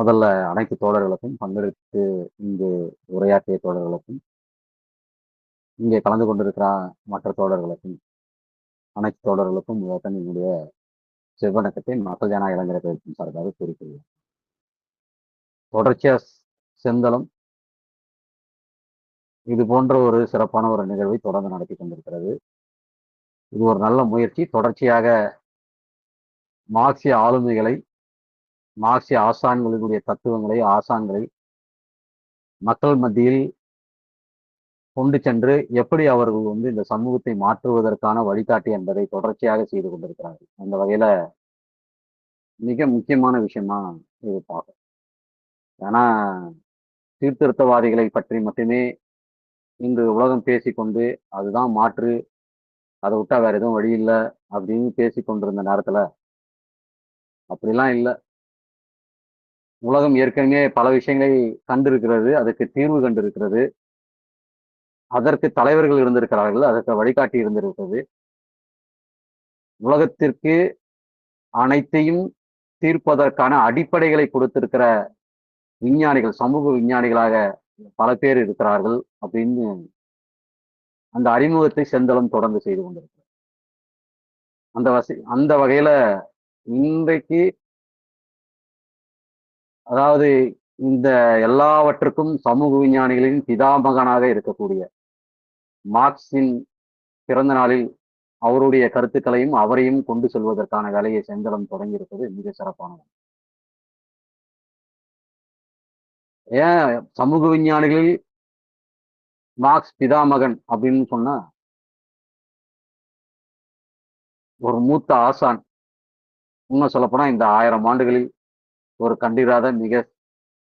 முதல்ல அனைத்து தோழர்களுக்கும், பங்கெடுத்து இங்கு உரையாற்றிய தோழர்களுக்கும், இங்கே கலந்து கொண்டிருக்கிற மற்ற தோழர்களுக்கும், அனைத்து தோழர்களுக்கும் முதற்கண் என்னுடைய செவ்வணக்கத்தை மக்கள் ஜனநாயக இளைஞர் கழகத்தின் சார்பாக கூறிக்கொள்கிறேன். தொடர்ச்சியா செந்தளம் இது போன்ற ஒரு சிறப்பான ஒரு நிகழ்வை தொடர்ந்து நடத்தி கொண்டிருக்கிறது. இது ஒரு நல்ல முயற்சி. தொடர்ச்சியாக மார்க்சிய ஆளுமைகளை, மார்க்சிய ஆசான்களினுடைய தத்துவங்களை, ஆசான்களை மக்கள் மத்தியில் கொண்டு சென்று எப்படி அவர்கள் இந்த சமூகத்தை மாற்றுவதற்கான வழிகாட்டி என்பதை தொடர்ச்சியாக செய்து கொண்டிருக்கிறார்கள். அந்த வகையில மிக முக்கியமான விஷயமா இது பார்க்கும். ஏன்னா சீர்திருத்தவாதிகளை பற்றி மட்டுமே இன்று உலகம் பேசிக்கொண்டு அதுதான் மாற்று, அதை விட்டா வேற எதுவும் வழி இல்லை அப்படின்னு பேசி கொண்டிருந்த நேரத்துல அப்படிலாம் இல்லை. உலகம் ஏற்கனவே பல விஷயங்களை கண்டிருக்கிறது, அதுக்கு தீர்வு கண்டிருக்கிறது, அதற்கு தலைவர்கள் இருந்திருக்கிறார்கள், அதற்கு வழிகாட்டி இருந்திருக்கிறது. உலகத்திற்கு அனைத்தையும் தீர்ப்பதற்கான அடிப்படைகளை கொடுத்திருக்கிற விஞ்ஞானிகள், சமூக விஞ்ஞானிகளாக பல பேர் இருக்கிறார்கள் அப்படின்னு அந்த அறிமுகத்தை செந்தளம் தொடர்ந்து செய்து கொண்டிருக்கிறார். அந்த வகையில இன்றைக்கு அதாவது இந்த எல்லாவற்றுக்கும் சமூக விஞ்ஞானிகளின் பிதாமகனாக இருக்கக்கூடிய மார்க்சின் பிறந்த நாளில் அவருடைய கருத்துக்களையும் அவரையும் கொண்டு செல்வதற்கான வேலையை செந்தளம் தொடங்கி இருப்பது மிக சிறப்பானது. ஏன் சமூக விஞ்ஞானிகளில் மார்க்ஸ் பிதாமகன் அப்படின்னு சொன்னா, ஒரு மூத்த ஆசான், இன்னும் சொல்லப்போனா இந்த 1000 ஆண்டுகளில் ஒரு கண்டிராத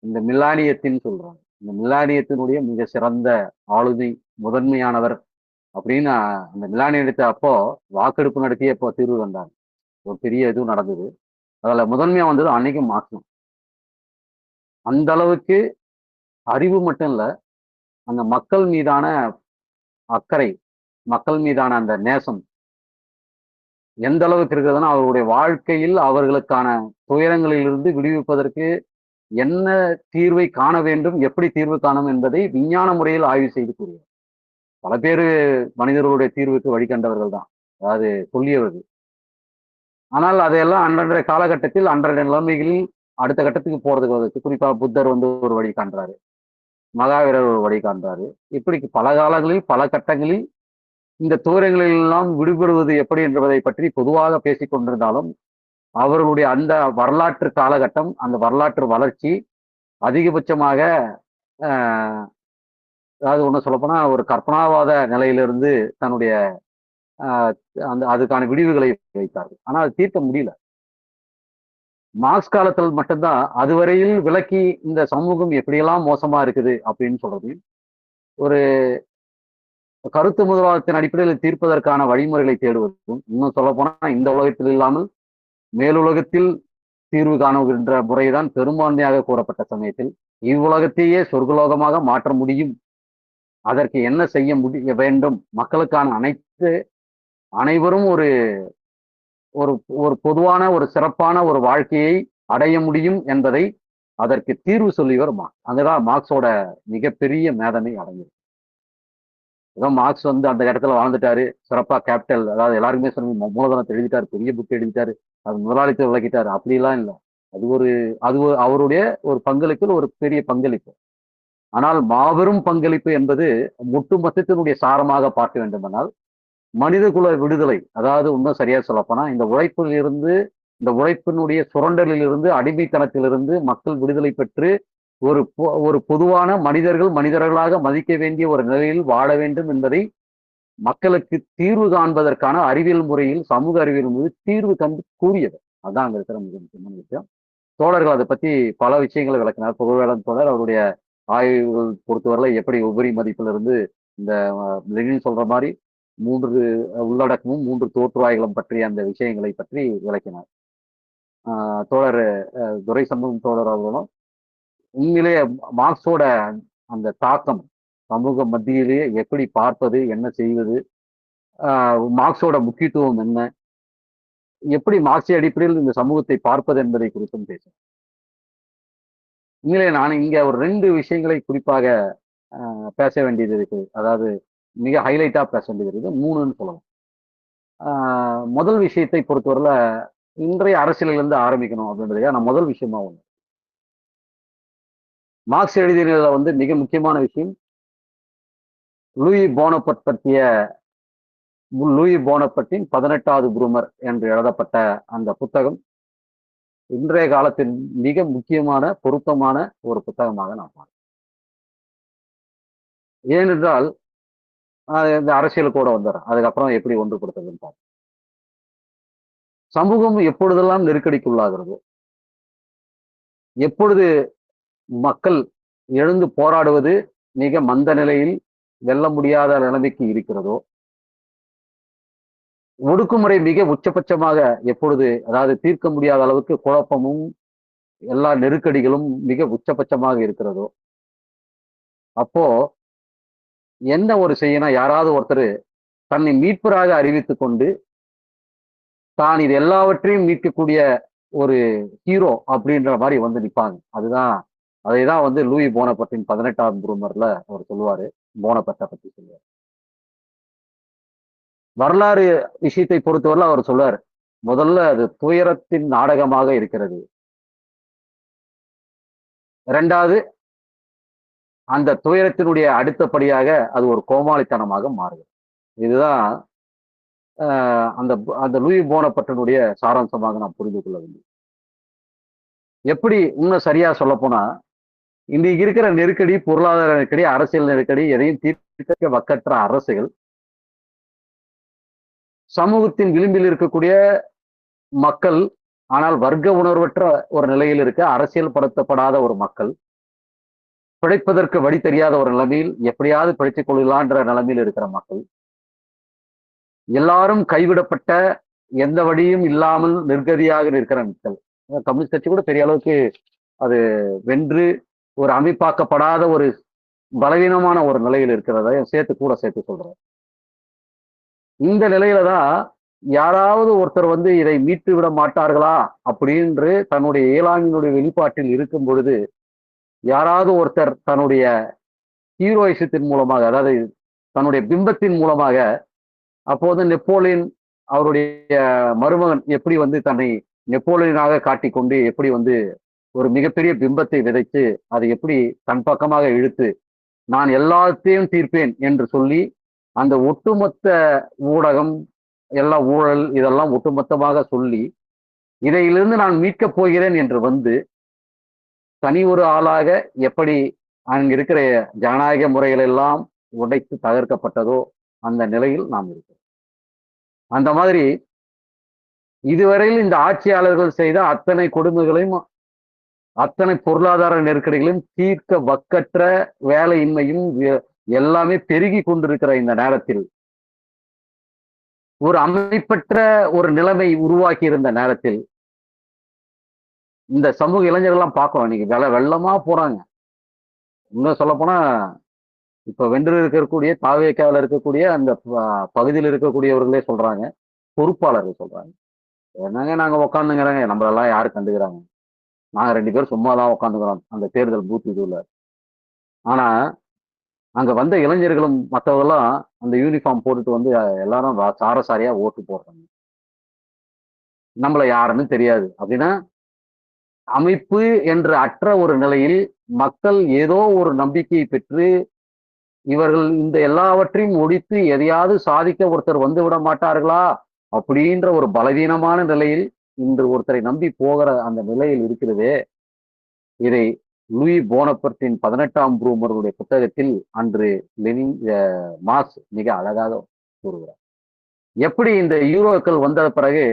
இந்த மில்லானியத்தின் சொல்றாங்க, இந்த மில்லானியத்தினுடைய மிக சிறந்த ஆளுமை, முதன்மையானவர் அப்படின்னு அந்த மில்லானியத்தை அப்போ வாக்கெடுப்பு நடத்திய இப்போ தீர்வு கண்டாங்க. ஒரு பெரிய இதுவும் நடந்தது. அதுல முதன்மையா வந்தது அன்னைக்கும் மார்க்ஸ். அந்த அளவுக்கு அறிவு மட்டும் இல்ல, அந்த மக்கள் மீதான அக்கறை, மக்கள் மீதான அந்த நேசம் எந்த அளவுக்கு இருக்கிறதுனா, அவருடைய வாழ்க்கையில் அவர்களுக்கான துயரங்களிலிருந்து விடுவிப்பதற்கு என்ன தீர்வை காண வேண்டும், எப்படி தீர்வு காணும் என்பதை விஞ்ஞான முறையில் ஆய்வு செய்து கூறியவர். பல பேரு மனிதர்களுடைய தீர்வுக்கு வழிகண்டவர்கள் தான், அதாவது சொல்லியவர்கள். ஆனால் அதையெல்லாம் அன்றன்றைய காலகட்டத்தில் அன்றன்றைய நிலைமைகளில் அடுத்த கட்டத்துக்கு போறதுக்கு குறிப்பா புத்தர் ஒரு வழி காண்றாரு, மகாவீரர் ஒரு வழி காண்றாரு. இப்படி பல காலங்களில் பல கட்டங்களில் இந்த துயரங்களில் எல்லாம் விடுபடுவது எப்படி என்பதை பற்றி பொதுவாக பேசிக் கொண்டிருந்தாலும், அவர்களுடைய அந்த வரலாற்று காலகட்டம், அந்த வரலாற்று வளர்ச்சி அதிகபட்சமாக அதாவது ஒண்ணு சொல்லப்போனா ஒரு கற்பனாவாத நிலையிலிருந்து தன்னுடைய அதுக்கான விடிவுகளை வைத்தார்கள். ஆனால் அது தீர்க்க முடியல. மார்க்ஸ் காலத்தில் மட்டும்தான் அதுவரையில் விளக்கி இந்த சமூகம் எப்படியெல்லாம் மோசமா இருக்குது அப்படின்னு சொல்றது, ஒரு கருத்து முதல்வாதத்தின் அடிப்படையில் தீர்ப்பதற்கான வழிமுறைகளை தேடுவதும், இன்னும் சொல்ல போனா இந்த உலகத்தில் இல்லாமல் மேலுலகத்தில் தீர்வு காணுகின்ற முறைதான் பெரும்பான்மையாக கூறப்பட்ட சமயத்தில் இவ்வுலகத்தையே சொர்க்கலோகமாக மாற்ற முடியும், அதற்கு என்ன செய்ய வேண்டும், மக்களுக்கான அனைவரும் ஒரு ஒரு ஒரு பொதுவான ஒரு சிறப்பான ஒரு வாழ்க்கையை அடைய முடியும் என்பதை அதற்கு தீர்வு சொல்லியவர் மார்க்ஸ். அதுதான் மார்க்ஸோட மிகப்பெரிய மேதமை அடங்கியது. ஏதோ மார்க்ஸ் அந்த இடத்துல வாழ்ந்துட்டாரு, சிறப்பா கேபிட்டல், அதாவது எல்லாருக்குமே சொல்லுங்க மூலதனத்தை எழுதிட்டாரு, பெரிய புக் எழுதிட்டாரு, அது முதலாளித்துவ விளக்கிட்டாரு, அப்படிலாம் இல்லை. அது அவருடைய ஒரு பங்களிப்பில் ஒரு பெரிய பங்களிப்பு. ஆனால் மாபெரும் பங்களிப்பு என்பது ஒட்டுமொத்தத்தினுடைய சாரமாக பார்க்க வேண்டுமானால் மனித குல விடுதலை, அதாவது இன்னும் சரியா சொல்லப்போனா இந்த உழைப்பினுடைய சுரண்டலிலிருந்து, அடிமைத்தனத்திலிருந்து மக்கள் விடுதலை பெற்று ஒரு பொதுவான மனிதர்களாக மதிக்க வேண்டிய ஒரு நிலையில் வாழ வேண்டும் என்பதை மக்களுக்கு தீர்வு காண்பதற்கான அறிவியல் முறையில், சமூக அறிவியல் முறையில் தீர்வு கண்டு கூறியது. அதான் அங்க இருக்கிற மிக முக்கியமான விஷயம். தோழர்கள் அதை பத்தி பல விஷயங்களை விளக்கினார். புகழ்வேலன் தோழர் அவருடைய ஆய்வுகள் பொறுத்தவரை எப்படி உபரி மதிப்பிலிருந்து இந்த லெனின் சொல்ற மாதிரி 3 உள்ளடக்கமும் 3 தோற்றுவாய்களும் பற்றிய அந்த விஷயங்களை பற்றி விளக்கினார். தோழர் துரைசண்முகம் தோழர் அவர்களும் உண்மையிலேயே மார்க்ஸோட அந்த தாக்கம் சமூக மத்தியிலேயே எப்படி பார்ப்பது, என்ன செய்வது, மார்க்ஸோட முக்கியத்துவம் என்ன, எப்படி மார்க்சிய அடிப்படையில் இந்த சமூகத்தை பார்ப்பது என்பதை குறித்தும் பேசும். உண்மையிலே நான் இங்க ஒரு 2 விஷயங்களை குறிப்பாக பேச வேண்டியது இருக்கு. அதாவது மிக ஹைலைட்டா பேச வேண்டியது இருக்குது. 3ன்னு சொல்லலாம். ஆ முதல் விஷயத்தை பொறுத்தவரையில இன்றைய அரசியலிலிருந்து ஆரம்பிக்கணும் அப்படின்றதுக்காக நான் முதல் விஷயமா ஒண்ணு. மார்க்ஸ் எழுதியதுல வந்து மிக முக்கியமான விஷயம், லூயி போனபர்ட் பற்றிய லூயி போனபர்ட்டின் 18வது புரூமர் என்று எழுதப்பட்ட அந்த புத்தகம் இன்றைய காலத்தின் மிக முக்கியமான, பொருத்தமான ஒரு புத்தகமாக நான் பார்க்கிறேன். ஏனென்றால், இந்த அரசியலுக்கூட வந்துர்றேன். அதுக்கப்புறம் எப்படி ஒன்றுபடுத்துறதுன்னு பார்ப்போம். சமூகம் எப்பொழுதெல்லாம் நெருக்கடிக்குள்ளாகிறதோ, எப்பொழுது மக்கள் எழுந்து போராடுவது மிக மந்த நிலையில் வெல்ல முடியாத நிலைமைக்கு இருக்கிறதோ, ஒடுக்குமுறை மிக உச்சபட்சமாக எப்பொழுது அதாவது தீர்க்க முடியாத அளவுக்கு குழப்பமும், எல்லா நெருக்கடிகளும் மிக உச்சபட்சமாக இருக்கிறதோ, அப்போ என்ன ஒரு செய்யணும் யாராவது ஒருத்தரு தன்னை மீட்பராக அறிவித்துக் கொண்டு, தான் இது எல்லாவற்றையும் மீட்கக்கூடிய ஒரு ஹீரோ அப்படின்ற மாரி வந்து நிப்பாங்க. அதைதான் வந்து லூயி போனபர்ட்டின் 18ஆம் புரூமர்ல அவர் சொல்லுவாரு. போனபர்ட்ட பத்தி சொல்லுவாரு. வரலாறு விஷயத்தை பொறுத்தவரையில அவர் சொல்றாரு. முதல்ல அது துயரத்தின் நாடகமாக இருக்கிறது. 2வது அந்த துயரத்தினுடைய அடுத்தபடியாக அது ஒரு கோமாளித்தனமாக மாறுது. இதுதான் அ அந்த அந்த லூயி போனபர்ட்டினுடைய சாராம்சமாக நாம் புரிந்து கொள்ள வேண்டும். எப்படி இன்னும் சரியா சொல்லப்போனா, இன்னைக்கு இருக்கிற நெருக்கடி, பொருளாதார நெருக்கடி, அரசியல் நெருக்கடி எதையும் தீர்க்க வக்கற்ற அரசுகள், சமூகத்தின் விளிம்பில் இருக்கக்கூடிய மக்கள், ஆனால் வர்க்க உணர்வற்ற ஒரு நிலையில் இருக்க அரசியல் படுத்தப்படாத ஒரு மக்கள், பிழைப்பதற்கு வழி தெரியாத ஒரு நிலைமையில் எப்படியாவது பிழைத்துக் கொள்ளலான்ற நிலைமையில் இருக்கிற மக்கள், எல்லாரும் கைவிடப்பட்ட எந்த வழியும் இல்லாமல் நிர்கதியாக இருக்கிற மக்கள். கம்யூனிஸ்ட் கட்சி கூட பெரிய அளவுக்கு அது வென்று ஒரு அமைப்பாக்கப்படாத ஒரு பலவீனமான ஒரு நிலையில் இருக்கிறதையும் சேர்த்து சொல்றேன். இந்த நிலையில தான் யாராவது ஒருத்தர் வந்து இதை மீட்டு விட மாட்டார்களா அப்படின்னு தன்னுடைய இயலாமையினுடைய வெளிப்பாட்டில் இருக்கும் பொழுது, யாராவது ஒருத்தர் தன்னுடைய ஹீரோயிசத்தின் மூலமாக, அதாவது தன்னுடைய பிம்பத்தின் மூலமாக, அப்போது நெப்போலியன் அவருடைய மருமகன் எப்படி வந்து தன்னை நெப்போலியனாக காட்டிக்கொண்டு எப்படி வந்து ஒரு மிகப்பெரிய பிம்பத்தை விதைத்து அதை எப்படி தன் பக்கமாக இழுத்து நான் எல்லாத்தையும் தீர்ப்பேன் என்று சொல்லி அந்த ஒட்டுமொத்த ஊடகம் எல்லா ஊழல் இதெல்லாம் ஒட்டுமொத்தமாக சொல்லி இதிலிருந்து நான் மீட்கப் போகிறேன் என்று வந்து தனி ஒரு ஆளாக எப்படி அங்க இருக்கிற ஜனநாயக முறைகள் எல்லாம் உடைத்து தகர்க்கப்பட்டதோ அந்த நிலையில் நாம் இருக்கிறோம். அந்த மாதிரி இதுவரையில் இந்த ஆட்சியாளர்கள் செய்த அத்தனை கொடுமைகளையும் அத்தனை பொருளாதார நெருக்கடிகளையும் தீர்க்க வக்கற்ற வேலையின்மையும் எல்லாமே பெருகி கொண்டிருக்கிற இந்த நேரத்தில் ஒரு அமைப்பற்ற ஒரு நிலைமை உருவாக்கி இருந்த நேரத்தில் இந்த சமூக இளைஞர்கள்லாம் பார்க்கணும் இன்னைக்கு வெள்ளமா போறாங்க. இன்னும் சொல்ல போனா இப்ப வென்று இருக்கக்கூடிய தாவேக்காவில் இருக்கக்கூடிய அந்த பகுதியில் இருக்கக்கூடியவர்களே சொல்றாங்க, பொறுப்பாளர்கள் சொல்றாங்க, என்னங்க நாங்க உட்காந்துங்கிறாங்க, நம்மளெல்லாம் யாரு கண்டுக்கிறாங்க, நாங்க 2 பேரும் சும்மா தான் உட்காந்துக்கிறோம் அந்த தேர்தல் பூத் இதுல. ஆனா அங்க வந்த இளைஞர்களும் மற்றவெல்லாம் அந்த யூனிஃபார்ம் போட்டுட்டு வந்து எல்லாரும் சாரசாரியா ஓட்டு போடுறாங்க. நம்மள யாருன்னு தெரியாது அப்படின்னா அமைப்பு என்ற அற்ற ஒரு நிலையில் மக்கள் ஏதோ ஒரு நம்பிக்கையை பெற்று இவர்கள் இந்த எல்லாவற்றையும் ஒழித்து எதையாவது சாதிக்க ஒருத்தர் வந்து விட மாட்டார்களா அப்படின்ற ஒரு பலவீனமான நிலையில் இன்று ஒருத்தரை நம்பி போகிற அந்த நிலையில் இருக்கிறதே. இதை லூயி போனபர்ட்டின் 18ஆம் புரூமருடைய புத்தகத்தில் அன்று லெனின் மார்க்ஸ் மிக அழகாக கூறுகிறார். எப்படி இந்த யூரோக்கள் வந்த பிறகு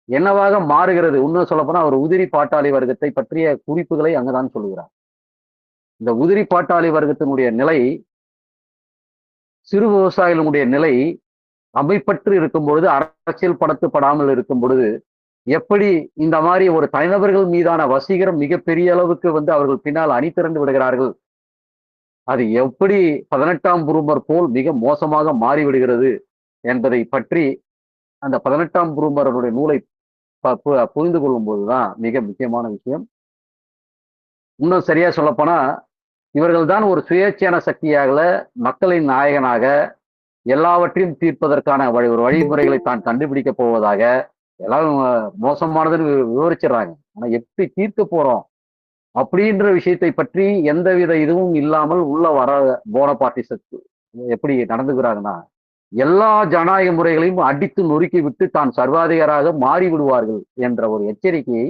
என்னவாக மாறுகிறது, இன்னும் சொல்ல போனா அவர் உதிரி பாட்டாளி வர்க்கத்தை பற்றிய குறிப்புகளை அங்கதான் சொல்லுகிறார். இந்த உதிரி பாட்டாளி வர்க்கத்தினுடைய நிலை, சிறு விவசாயிகளுடைய நிலை அமைப்பற்று இருக்கும் பொழுது, அரசியல் படுத்தப்படாமல் இருக்கும் பொழுது, எப்படி இந்த மாதிரி ஒரு தனிநபர்கள் மீதான வசீகரம் மிகப்பெரிய அளவுக்கு வந்து அவர்கள் பின்னால் அணி திரண்டு விடுகிறார்கள், அது எப்படி 18ஆம் புரூமர் போல் மிக மோசமாக மாறிவிடுகிறது என்பதை பற்றி அந்த 18ஆம் புரூமருடைய நூலை புரிந்து கொள்ளும் போதுதான் மிக முக்கியமான விஷயம். இன்னும் சரியா சொல்லப்போனா இவர்கள் தான் ஒரு சுயேட்சையான சக்தியாக மக்களின் நாயகனாக எல்லாவற்றையும் தீர்ப்பதற்கான ஒரு வழிமுறைகளை தான் கண்டுபிடிக்க போவதாக எல்லாம் மோசமானதுன்னு விவரிச்சிடறாங்க. ஆனா எப்படி தீர்க்க போறோம் அப்படின்ற விஷயத்தை பற்றி எந்தவித இதுவும் இல்லாமல் உள்ள வர போனபார்ட்டிஸ்ட் எப்படி நடந்துக்கிறாங்கன்னா, எல்லா ஜனநாயக முறைகளையும் அடித்து நொறுக்கி விட்டு தான் சர்வாதிகாராக மாறி விடுவார்கள் என்ற ஒரு எச்சரிக்கையை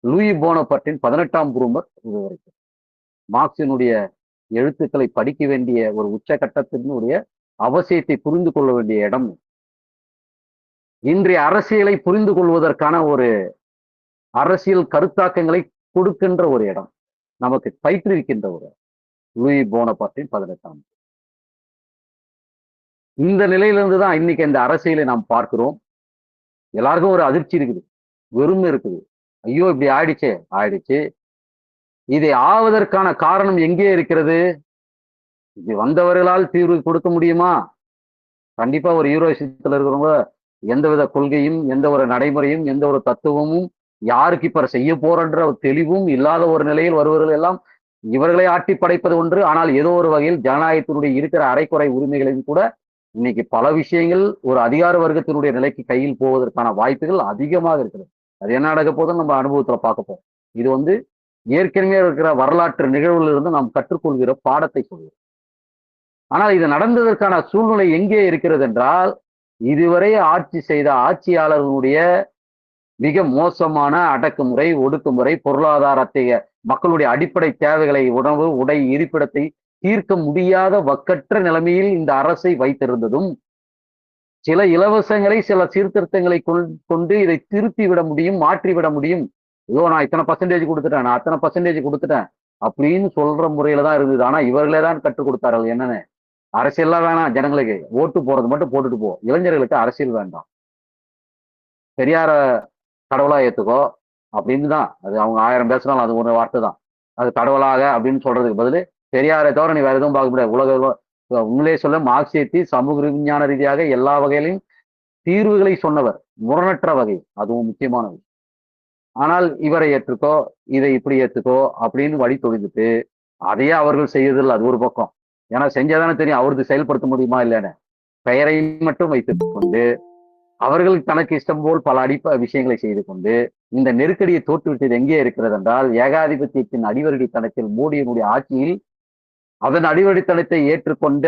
லூயி போனபார்ட்டின் 18ஆம் புரூமர் விவரிக்கிறார். மார்க்சினுடைய எழுத்துக்களை படிக்க வேண்டிய ஒரு உச்சகட்டத்தினுடைய அவசியத்தை புரிந்து கொள்ள வேண்டிய இடம். இன்றைய அரசியலை புரிந்து கொள்வதற்கான ஒரு அரசியல் கருத்தாக்கங்களை கொடுக்கின்ற ஒரு இடம், நமக்கு பயிற்றுவிக்கின்ற ஒரு லூயி போனபார்ட்டின் 18ஆம். இந்த நிலையிலிருந்து தான் இன்னைக்கு இந்த அரசியலை நாம் பார்க்கிறோம். எல்லாருக்கும் ஒரு அதிர்ச்சி இருக்குது, வெறுமை இருக்குது. ஐயோ இப்படி ஆயிடுச்சே, ஆயிடுச்சு. இதை ஆவதற்கான காரணம் எங்கே இருக்கிறது? இது வந்தவர்களால் தீர்வு கொடுக்க முடியுமா? கண்டிப்பா ஒரு ஹீரோயிசத்துல இருக்கிறவங்க எந்தவித கொள்கையும், எந்த ஒரு நடைமுறையும், எந்த ஒரு தத்துவமும், யாருக்கு இப்ப செய்ய போறன்ற ஒரு தெளிவும் இல்லாத ஒரு நிலையில் வருவர்கள் எல்லாம் இவர்களை ஆட்டி படைப்பது ஒன்று. ஆனால் ஏதோ ஒரு வகையில் ஜனநாயகத்தினுடைய இருக்கிற அரைக்குறை உரிமைகளையும் கூட இன்னைக்கு பல விஷயங்கள் ஒரு அதிகார வர்க்கத்தினுடைய நிலைக்கு கையில் போவதற்கான வாய்ப்புகள் அதிகமாக இருக்கிறது. அது என்ன நடக்க போதுன்னு நம்ம அனுபவத்துல பார்க்க போறோம். இது ஏற்கனவே இருக்கிற வரலாற்று நிகழ்வுல இருந்து நாம் கற்றுக்கொள்கிற பாடத்தை சொல்கிறோம். ஆனால் இது நடந்ததற்கான சூழ்நிலை எங்கே இருக்கிறது என்றால், இதுவரை ஆட்சி செய்த ஆட்சியாளர்களுடைய மிக மோசமான அடக்குமுறை, ஒடுக்குமுறை, பொருளாதாரத்தை மக்களுடைய அடிப்படை தேவைகளை, உணவு, உடை, இருப்பிடத்தை தீர்க்க முடியாத வக்கற்ற நிலைமையில் இந்த அரசை வைத்திருந்ததும், சில இலவசங்களை, சில சீர்திருத்தங்களை கொண்டு இதை திருத்தி விட முடியும், மாற்றி விட முடியும். ஐயோ நான் இத்தனை பர்சன்டேஜ் கொடுத்துட்டேன், நான் அத்தனை பர்சன்டேஜ் கொடுத்துட்டேன் அப்படின்னு சொல்ற முறையில தான் இருந்தது. ஆனா இவர்களே தான் கற்றுக் கொடுத்தார்கள். என்னன்னு, அரசியல்லாம் வேணாம், ஜனங்களுக்கு ஓட்டு போறது மட்டும் போட்டுட்டு போ, இளைஞர்களுக்கு அரசியல் வேண்டாம், பெரியார கடவுளா ஏத்துக்கோ அப்படின்னு தான். அது அவங்க 1000 பேசினாலும் அது ஒரு வார்த்தை தான். அது கடவுளாக அப்படின்னு சொல்றதுக்கு பதில் பெரியாரை தவிர நீ வேற எதுவும் பார்க்க முடியாது. உங்களே சொல்ல மார்க்சியத்தை சமூக விஞ்ஞான ரீதியாக எல்லா வகையிலையும் தீர்வுகளை சொன்னவர், முரணற்ற வகை, அதுவும் முக்கியமானது. ஆனால் இவரை ஏற்றுக்கோ, இதை இப்படி ஏத்துக்கோ அப்படின்னு வழி தொழிந்துட்டு அதையே அவர்கள் செய்யறதில்லை. அது ஒரு பக்கம். ஏன்னா செஞ்சாதானே தெரியும் அவருக்கு செயல்படுத்த முடியுமா இல்லைன்னு. பெயரை மட்டும் வைத்துக் கொண்டு அவர்கள் தனக்கு இஷ்டம் போல் பல விஷயங்களை செய்து கொண்டு இந்த நெருக்கடியை தோற்றுவிட்டது எங்கே இருக்கிறது என்றால், ஏகாதிபத்தியத்தின் அடிவருடித்தனத்தில் மோடியினுடைய ஆட்சியில் அதன் அடிவருடித்தனத்தை ஏற்றுக்கொண்ட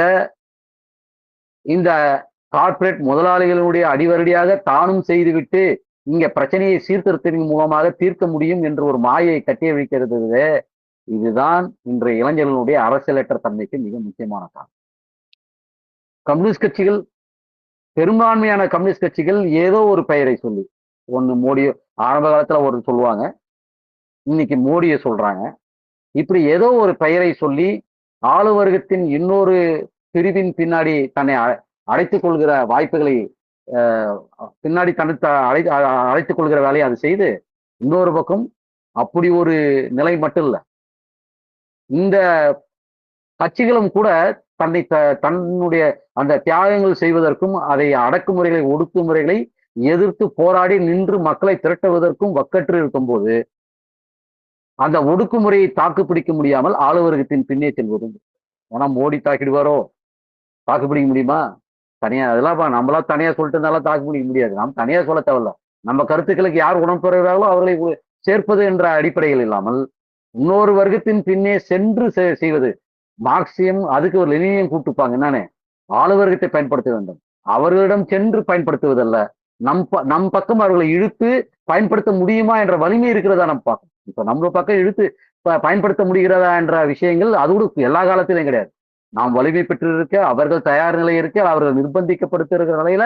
இந்த கார்ப்பரேட் முதலாளிகளுடைய அடிவருடியாக தானும் செய்துவிட்டு இங்க பிரச்சனையை சீர்திருத்தத்தின் மூலமாக தீர்க்க முடியும் என்று ஒரு மாயை கட்டிய வைக்கிறது. இதுதான் இன்றைய இளைஞர்களுடைய அரசியலற்ற தன்மைக்கு மிக முக்கியமான காரணம். கம்யூனிஸ்ட் கட்சிகள், பெரும்பான்மையான கம்யூனிஸ்ட் கட்சிகள் ஏதோ ஒரு பெயரை சொல்லி, ஒண்ணு மோடி, ஆரம்ப காலத்துல ஒரு சொல்லுவாங்க, இன்னைக்கு மோடியை சொல்றாங்க. இப்படி ஏதோ ஒரு பெயரை சொல்லி ஆளுவர்க்கத்தின் இன்னொரு பிரிவின் பின்னாடி தன்னை அழைத்துக் கொள்கிற வாய்ப்புகளை பின்னாடி தனித்த அழைத்துக் கொள்கிற வேலையை அது செய்து, இன்னொரு பக்கம் அப்படி ஒரு நிலை மட்டும் இல்லை, இந்த கட்சிகளும் கூட தன்னுடைய அந்த தியாகங்கள் செய்வதற்கும் அதை அடக்குமுறைகளை, ஒடுக்குமுறைகளை எதிர்த்து போராடி நின்று மக்களை திரட்டுவதற்கும் வக்கற்று இருக்கும் போது அந்த ஒடுக்குமுறையை தாக்கு பிடிக்க முடியாமல் ஆளுவர்க்கத்தின் பின்னே செல்வது. ஏன்னா மோடி தாக்கிடுவாரோ, தாக்கு பிடிக்க முடியுமா? தனியா அதெல்லாம் நம்மளா தனியா சொல்லிட்டு இருந்தாலும் தாக்கு பிடிக்க முடியாது. நாம் தனியா சொல்ல தேவையில்ல. நம்ம கருத்துக்களுக்கு யார் உடன்படுகிறார்களோ அவர்களை சேர்ப்பது என்ற அடிப்படையில் இல்லாமல் இன்னொரு வர்க்கத்தின் பின்னே சென்று செய்வது. மார்க்சியம் அதுக்கு ஒரு லெனினியம் கூப்பிட்டுப்பாங்க. என்னன்னு, ஆளுவர்க்கத்தை பயன்படுத்த வேண்டும், அவர்களிடம் சென்று பயன்படுத்துவதல்ல, நம் பக்கம் அவர்களை இழுத்து பயன்படுத்த முடியுமா என்ற வலிமை இருக்கிறதா நம்ம பார்க்கணும். இப்ப நம்ம பக்கம் இழுத்து பயன்படுத்த முடிகிறதா என்ற விஷயங்கள் அதோடு எல்லா காலத்திலும் கிடையாது. நாம் வலிமை பெற்று இருக்க, அவர்கள் தயார் நிலை இருக்க, அவர்கள் நிர்பந்திக்கப்படுத்திருக்கிற நிலையில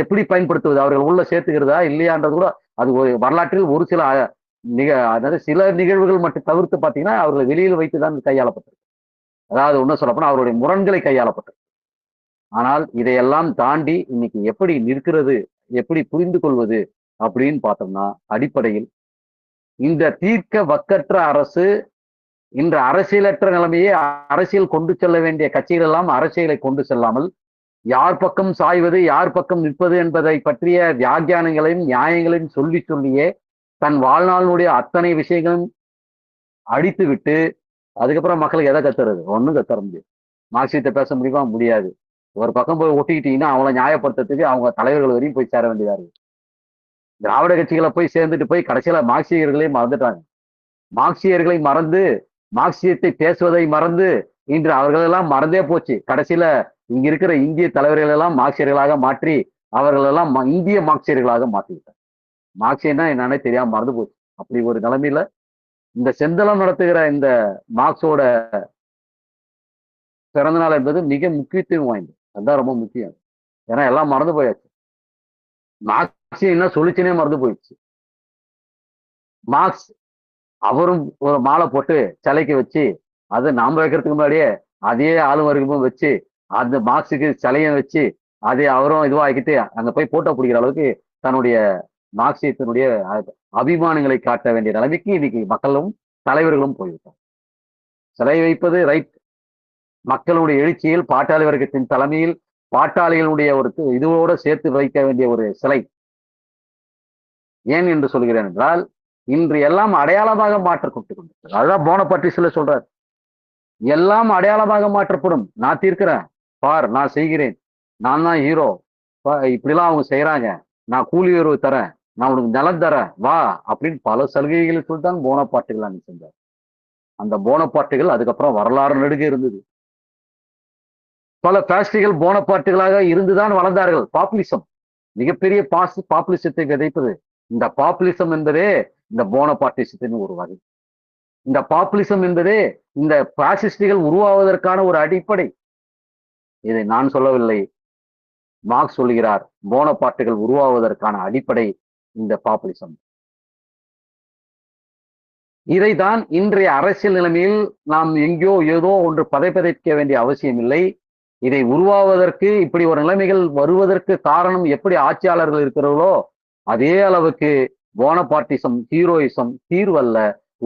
எப்படி பயன்படுத்துவது, அவர்கள் உள்ள சேர்த்துக்கிறதா இல்லையான்றது கூட அது ஒரு வரலாற்றில் ஒரு சில அதாவது சில நிகழ்வுகள் மட்டும் தவிர்த்து பார்த்தீங்கன்னா அவர்களை வெளியில் வைத்துதான் கையாளப்பட்டிருக்கு. அதாவது ஒன்னும் சொல்லப்போனா அவருடைய முரண்களை கையாளப்பட்டிருக்கு. ஆனால் இதையெல்லாம் தாண்டி இன்னைக்கு எப்படி நிற்கிறது, எப்படி புரிந்து கொள்வது அப்படின்னு பார்த்தோம்னா, அடிப்படையில் இந்த தீர்க்க வக்கற்ற அரசு இன்று அரசியலற்ற நிலைமையை அரசியல் கொண்டு செல்ல வேண்டிய கட்சிகள் எல்லாம் அரசியலை கொண்டு செல்லாமல் யார் பக்கம் சாய்வது, யார் பக்கம் நிற்பது என்பதை பற்றிய வியாக்கியானங்களையும் நியாயங்களையும் சொல்லியே தன் வாழ்நாளினுடைய அத்தனை விஷயங்களும் அடித்து விட்டு அதுக்கப்புறம் மக்களுக்கு எதை கத்துறது? ஒண்ணும் கத்தற முடியாது. மார்க்சியத்தை பேச முடியுமா? முடியாது. ஒரு பக்கம் போய் ஒட்டிக்கிட்டீங்கன்னா அவங்கள நியாயப்படுத்துறதுக்கு அவங்க தலைவர்கள் வரையும் போய் சேர வேண்டியதா இருக்கு. திராவிட கட்சிகளை போய் சேர்ந்துட்டு போய் கடைசியில மார்க்சியர்களே மறந்துட்டாங்க. மார்க்சியர்களை மறந்து, மார்க்சியத்தை பேசுவதை மறந்து, இன்று அவர்கள் எல்லாம் மறந்தே போச்சு. கடைசியில இங்க இருக்கிற இந்திய தலைவர்கள் எல்லாம் மார்க்சியர்களாக மாற்றி, அவர்கள் எல்லாம் இந்திய மார்க்சியர்களாக மாற்றிவிட்டார். மார்க்சியம்னா என்னன்னே தெரியாம மறந்து போச்சு. அப்படி ஒரு நிலைமையில இந்த செந்தளம் நடத்துகிற இந்த மார்க்ஸோட பிறந்த நாள் என்பது மிக முக்கியத்துவம் வாய்ந்தது. அதுதான் ரொம்ப முக்கியம். ஏன்னா எல்லாம் மறந்து போயாச்சு. மார்க்சியம் என்ன சொல்லிச்சுனே மறந்து போயிடுச்சு. மார்க்ஸ் அவரும் ஒரு மாலை போட்டு சிலைக்கு வச்சு, அது நாம வைக்கிறதுக்கு முன்னாடியே அதே ஆளும் வரைக்கும் வச்சு, அந்த மார்க்ஸுக்கு சிலையும் வச்சு, அதை அவரும் இதுவாக்கிட்டு அங்க போய் போட்டோ பிடிக்கிற அளவுக்கு தன்னுடைய மார்க்சியத்தினுடைய அபிமானங்களை காட்ட வேண்டிய நிலைமைக்கு இன்னைக்கு மக்களும் தலைவர்களும் போய்விட்டார். சிலை வைப்பது ரைட். மக்களுடைய எழுச்சியில் பாட்டாளி வர்க்கத்தின் தலைமையில் பாட்டாளிகளுடைய ஒரு இதுவோட சேர்த்து வைக்க வேண்டிய ஒரு சிலை. ஏன் என்று சொல்கிறேன் என்றால், இன்று எல்லாம் அடையாளமாக மாற்றப்பட்டு கொண்டிருக்கிறது. அதுதான் போனபார்ட்டிஸ்ல சொல்றார். எல்லாம் அடையாளமாக மாற்றப்படும். நான் தீர்க்கிறேன், பார் நான் செய்கிறேன், நான் தான் ஹீரோ, இப்படிலாம் அவங்க செய்யறாங்க, நான் கூலி உயர்வு தரேன், நான் உனக்கு நிலம் தரேன், வா அப்படின்னு பல சலுகைகளை சொல்லிதான் போனபார்ட்டுகள் அங்க செஞ்சார். அந்த போனபார்ட்டுகள் அதுக்கப்புறம் வரலாறு நெடுக இருந்தது. பல பாஸ்டிகள் போனபார்ட்டுகளாக இருந்துதான் வளர்ந்தார்கள். பாப்புலிசம் மிகப்பெரிய பாப்புலிசத்தை விதைப்பது. இந்த பாப்புலிசம் என்பதே இந்த போனபார்ட்டிசத்தின் ஒரு வகை. இந்த பாப்புலிசம் என்பதே இந்த பாசிஸ்டுகள் உருவாவதற்கான ஒரு அடிப்படை. இதை நான் சொல்லவில்லை, மார்க்ஸ் சொல்லுகிறார். போனபார்ட்டுகள் உருவாவதற்கான அடிப்படை இந்த பாப்புலிசம். இதைதான் இன்றைய அரசியல் நிலைமையில் நாம் எங்கேயோ ஏதோ ஒன்று பதைப்பதைக்க வேண்டிய அவசியம் இல்லை. இதை உருவாவதற்கு இப்படி ஒரு நிலைமைகள் வருவதற்கு காரணம் எப்படி ஆட்சியாளர்கள் இருக்கிறார்களோ அதே அளவுக்கு போனபார்ட்டிசம், ஹீரோயிசம் தீர்வல்ல.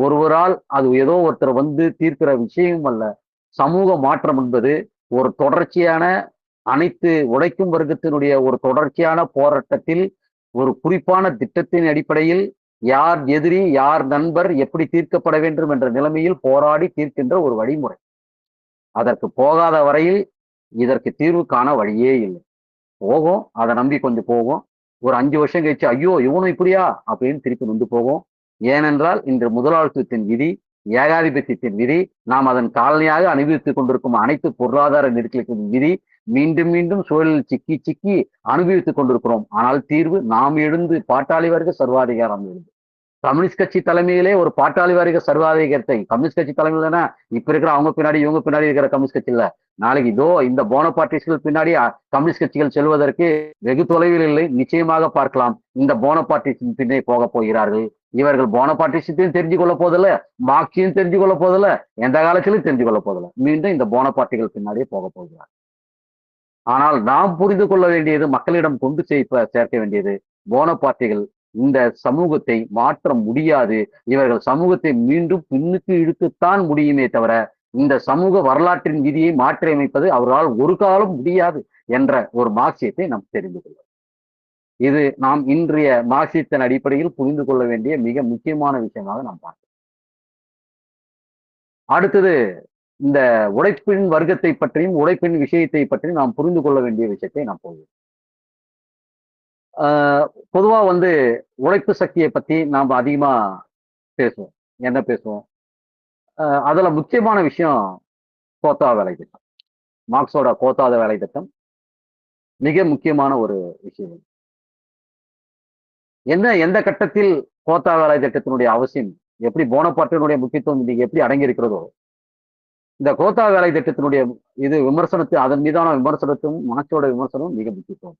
ஒருவரால் அது ஏதோ ஒருத்தர் வந்து தீர்க்கிற விஷயம் அல்ல. சமூக மாற்றம் என்பது ஒரு தொடர்ச்சியான அனைத்து உழைக்கும் வர்க்கத்தினுடைய ஒரு தொடர்ச்சியான போராட்டத்தில் ஒரு குறிப்பான திட்டத்தின் அடிப்படையில் யார் எதிரி யார் நண்பர் எப்படி தீர்க்கப்பட வேண்டும் என்ற நிலைமையில் போராடி தீர்க்கின்ற ஒரு வழிமுறை. அதற்கு போகாத வரையில் இதற்கு தீர்வு காண வழியே இல்லை. போகும், அதை நம்பி கொஞ்சம் போகும். ஒரு 5 வருஷம் கழிச்சு ஐயோ இவனும் இப்படியா அப்படின்னு திருப்பி நொந்து போகும். ஏனென்றால் இன்று முதலாளித்துவத்தின் விதி, ஏகாதிபத்தியத்தின் விதி, நாம் அதன் காலனியாக அனுபவித்துக் கொண்டிருக்கும் அனைத்து பொருளாதார நெருக்கடிகளின் விதி, மீண்டும் மீண்டும் சூழலில் சிக்கி சிக்கி அனுபவித்துக் கொண்டிருக்கிறோம். ஆனால் தீர்வு நாம் எழுந்து பாட்டாளி வர்க்க சர்வாதிகாரம் எழுந்து கம்யூனிஸ்ட் கட்சி தலைமையிலே ஒரு பாட்டாளி வர்க்க சர்வாதிகாரத்தை கம்யூனிஸ்ட் கட்சி தலைமையிலனா இப்ப இருக்கிற அவங்க பின்னாடி இவங்க பின்னாடி இருக்கிற கம்யூனிஸ்ட் கட்சி இல்ல, நாளைக்கு இதோ இந்த போனபார்ட்டிஸ்கள் பின்னாடி கம்யூனிஸ்ட் கட்சிகள் செல்வதற்கு வெகு தொலைவில் இல்லை, நிச்சயமாக பார்க்கலாம். இந்த போனபார்ட்டிஸ்டின் பின்னே போக போகிறார்கள். இவர்கள் போனபார்ட்டிஸ்டையும் தெரிஞ்சு கொள்ள போதில்ல, மார்க்சியும் தெரிஞ்சு கொள்ள போதில்ல, எந்த காலத்திலும் தெரிஞ்சு கொள்ள போதில்ல. மீண்டும் இந்த போனபார்ட்டிகள் பின்னாடியே போக போகிறார். ஆனால் நாம் புரிந்து கொள்ள வேண்டியது, மக்களிடம் கொண்டு சேர்க்க வேண்டியது, போனபார்ட்டிகள் இந்த சமூகத்தை மாற்ற முடியாது. இவர்கள் சமூகத்தை மீண்டும் பின்னுக்கு இழுத்துத்தான் முடியுமே தவிர இந்த சமூக வரலாற்றின் விதியை மாற்றி அமைப்பது அவர்களால் ஒரு காலம் முடியாது என்ற ஒரு மார்க்சியத்தை நாம் தெரிந்து கொள்வோம். இது நாம் இன்றைய மார்க்சியத்தின் அடிப்படையில் புரிந்து கொள்ள வேண்டிய மிக முக்கியமான விஷயமாக நாம் பார்க்கிறோம். அடுத்தது இந்த உழைப்பின் வர்க்கத்தை பற்றியும் உழைப்பின் விஷயத்தை பற்றியும் நாம் புரிந்து கொள்ள வேண்டிய விஷயத்தை நாம் போகிறோம். பொதுவா வந்து உழைப்பு சக்தியை பத்தி நாம் அதிகமா பேசுவோம். என்ன பேசுவோம்? அதுல முக்கியமான விஷயம் கோத்தா வேலை திட்டம். மார்க்ஸோட கோத்தாத வேலை திட்டம் மிக முக்கியமான ஒரு விஷயம். எந்த கட்டத்தில் கோத்தா வேலை திட்டத்தினுடைய அவசியம், எப்படி போனபார்ட்டினுடைய முக்கியத்துவம் இன்னைக்கு எப்படி அடங்கி இருக்கிறதோ, இந்த கோத்தா வேலை திட்டத்தினுடைய இது விமர்சனத்தை, அதன் மீதான விமர்சனத்தும் மார்க்ஸோட விமர்சனமும் மிக முக்கியத்துவம்.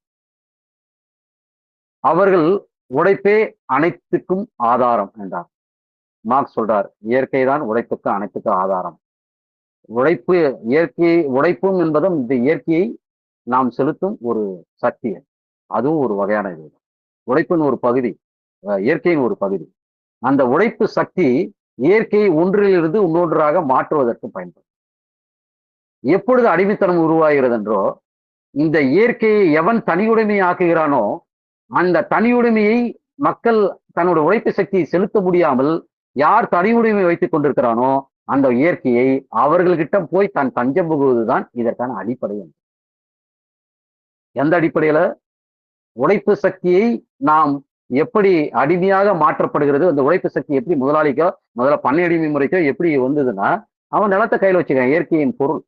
அவர்கள் உழைப்பே அனைத்துக்கும் ஆதாரம் என்றார். மார்க்ஸ் சொல்றார், இயற்கை தான் உழைப்புக்கு அனைத்துக்கும் ஆதாரம். உழைப்பு இயற்கை, உழைப்பும் என்பதும் இந்த இயற்கையை நாம் செலுத்தும் ஒரு சக்தி. அதுவும் ஒரு வகையான இது. உழைப்பின் ஒரு பகுதி, இயற்கையின் ஒரு பகுதி. அந்த உழைப்பு சக்தி இயற்கையை ஒன்றிலிருந்து இன்னொன்றாக மாற்றுவதற்கு பயன்படும். எப்பொழுது அடிமைத்தனம் உருவாகிறது என்றோ, இந்த இயற்கையை எவன் தனியுடைமை ஆக்குகிறானோ அந்த தனியுடைமையை மக்கள் தன்னுடைய உழைப்பு சக்தியை செலுத்த முடியாமல் யார் தனி உரிமை வைத்துக் கொண்டிருக்கிறானோ அந்த இயற்கையை அவர்கள்கிட்ட போய் தான் தஞ்சம் புகுவதுதான் இதற்கான அடிப்படை. எந்த அடிப்படையில? உழைப்பு சக்தியை நாம் எப்படி அடிமையாக மாற்றப்படுகிறது, அந்த உழைப்பு சக்தி எப்படி முதலாளிக்கோ முதல்ல பண்ணை அடிமை முறைக்கோ எப்படி வந்ததுன்னா, அவன் நிலத்தை கையில் வச்சுக்கான், இயற்கையின் பொருள்.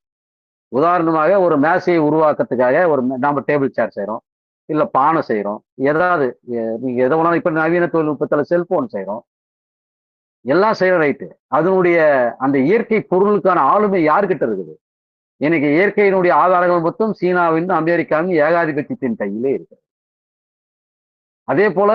உதாரணமாக ஒரு மேசையை உருவாக்கத்துக்காக ஒரு நாம டேபிள் சேர் செய்யறோம், இல்ல பானை செய்யறோம், ஏதாவது நீங்க எதை வேணாலும் இப்ப நவீன தொழில்நுட்பத்துல செல்போன் செய்யறோம், எல்லாம் செய்யற ரைட்டு. அதனுடைய அந்த இயற்கை பொருளுக்கான ஆளுமை யாருக்கிட்ட இருக்குது? இன்னைக்கு இயற்கையினுடைய ஆதாரங்கள் மொத்தம் சீனாவின் அமெரிக்காவின் ஏகாதிபத்தியத்தின் கையிலே இருக்கு. அதே போல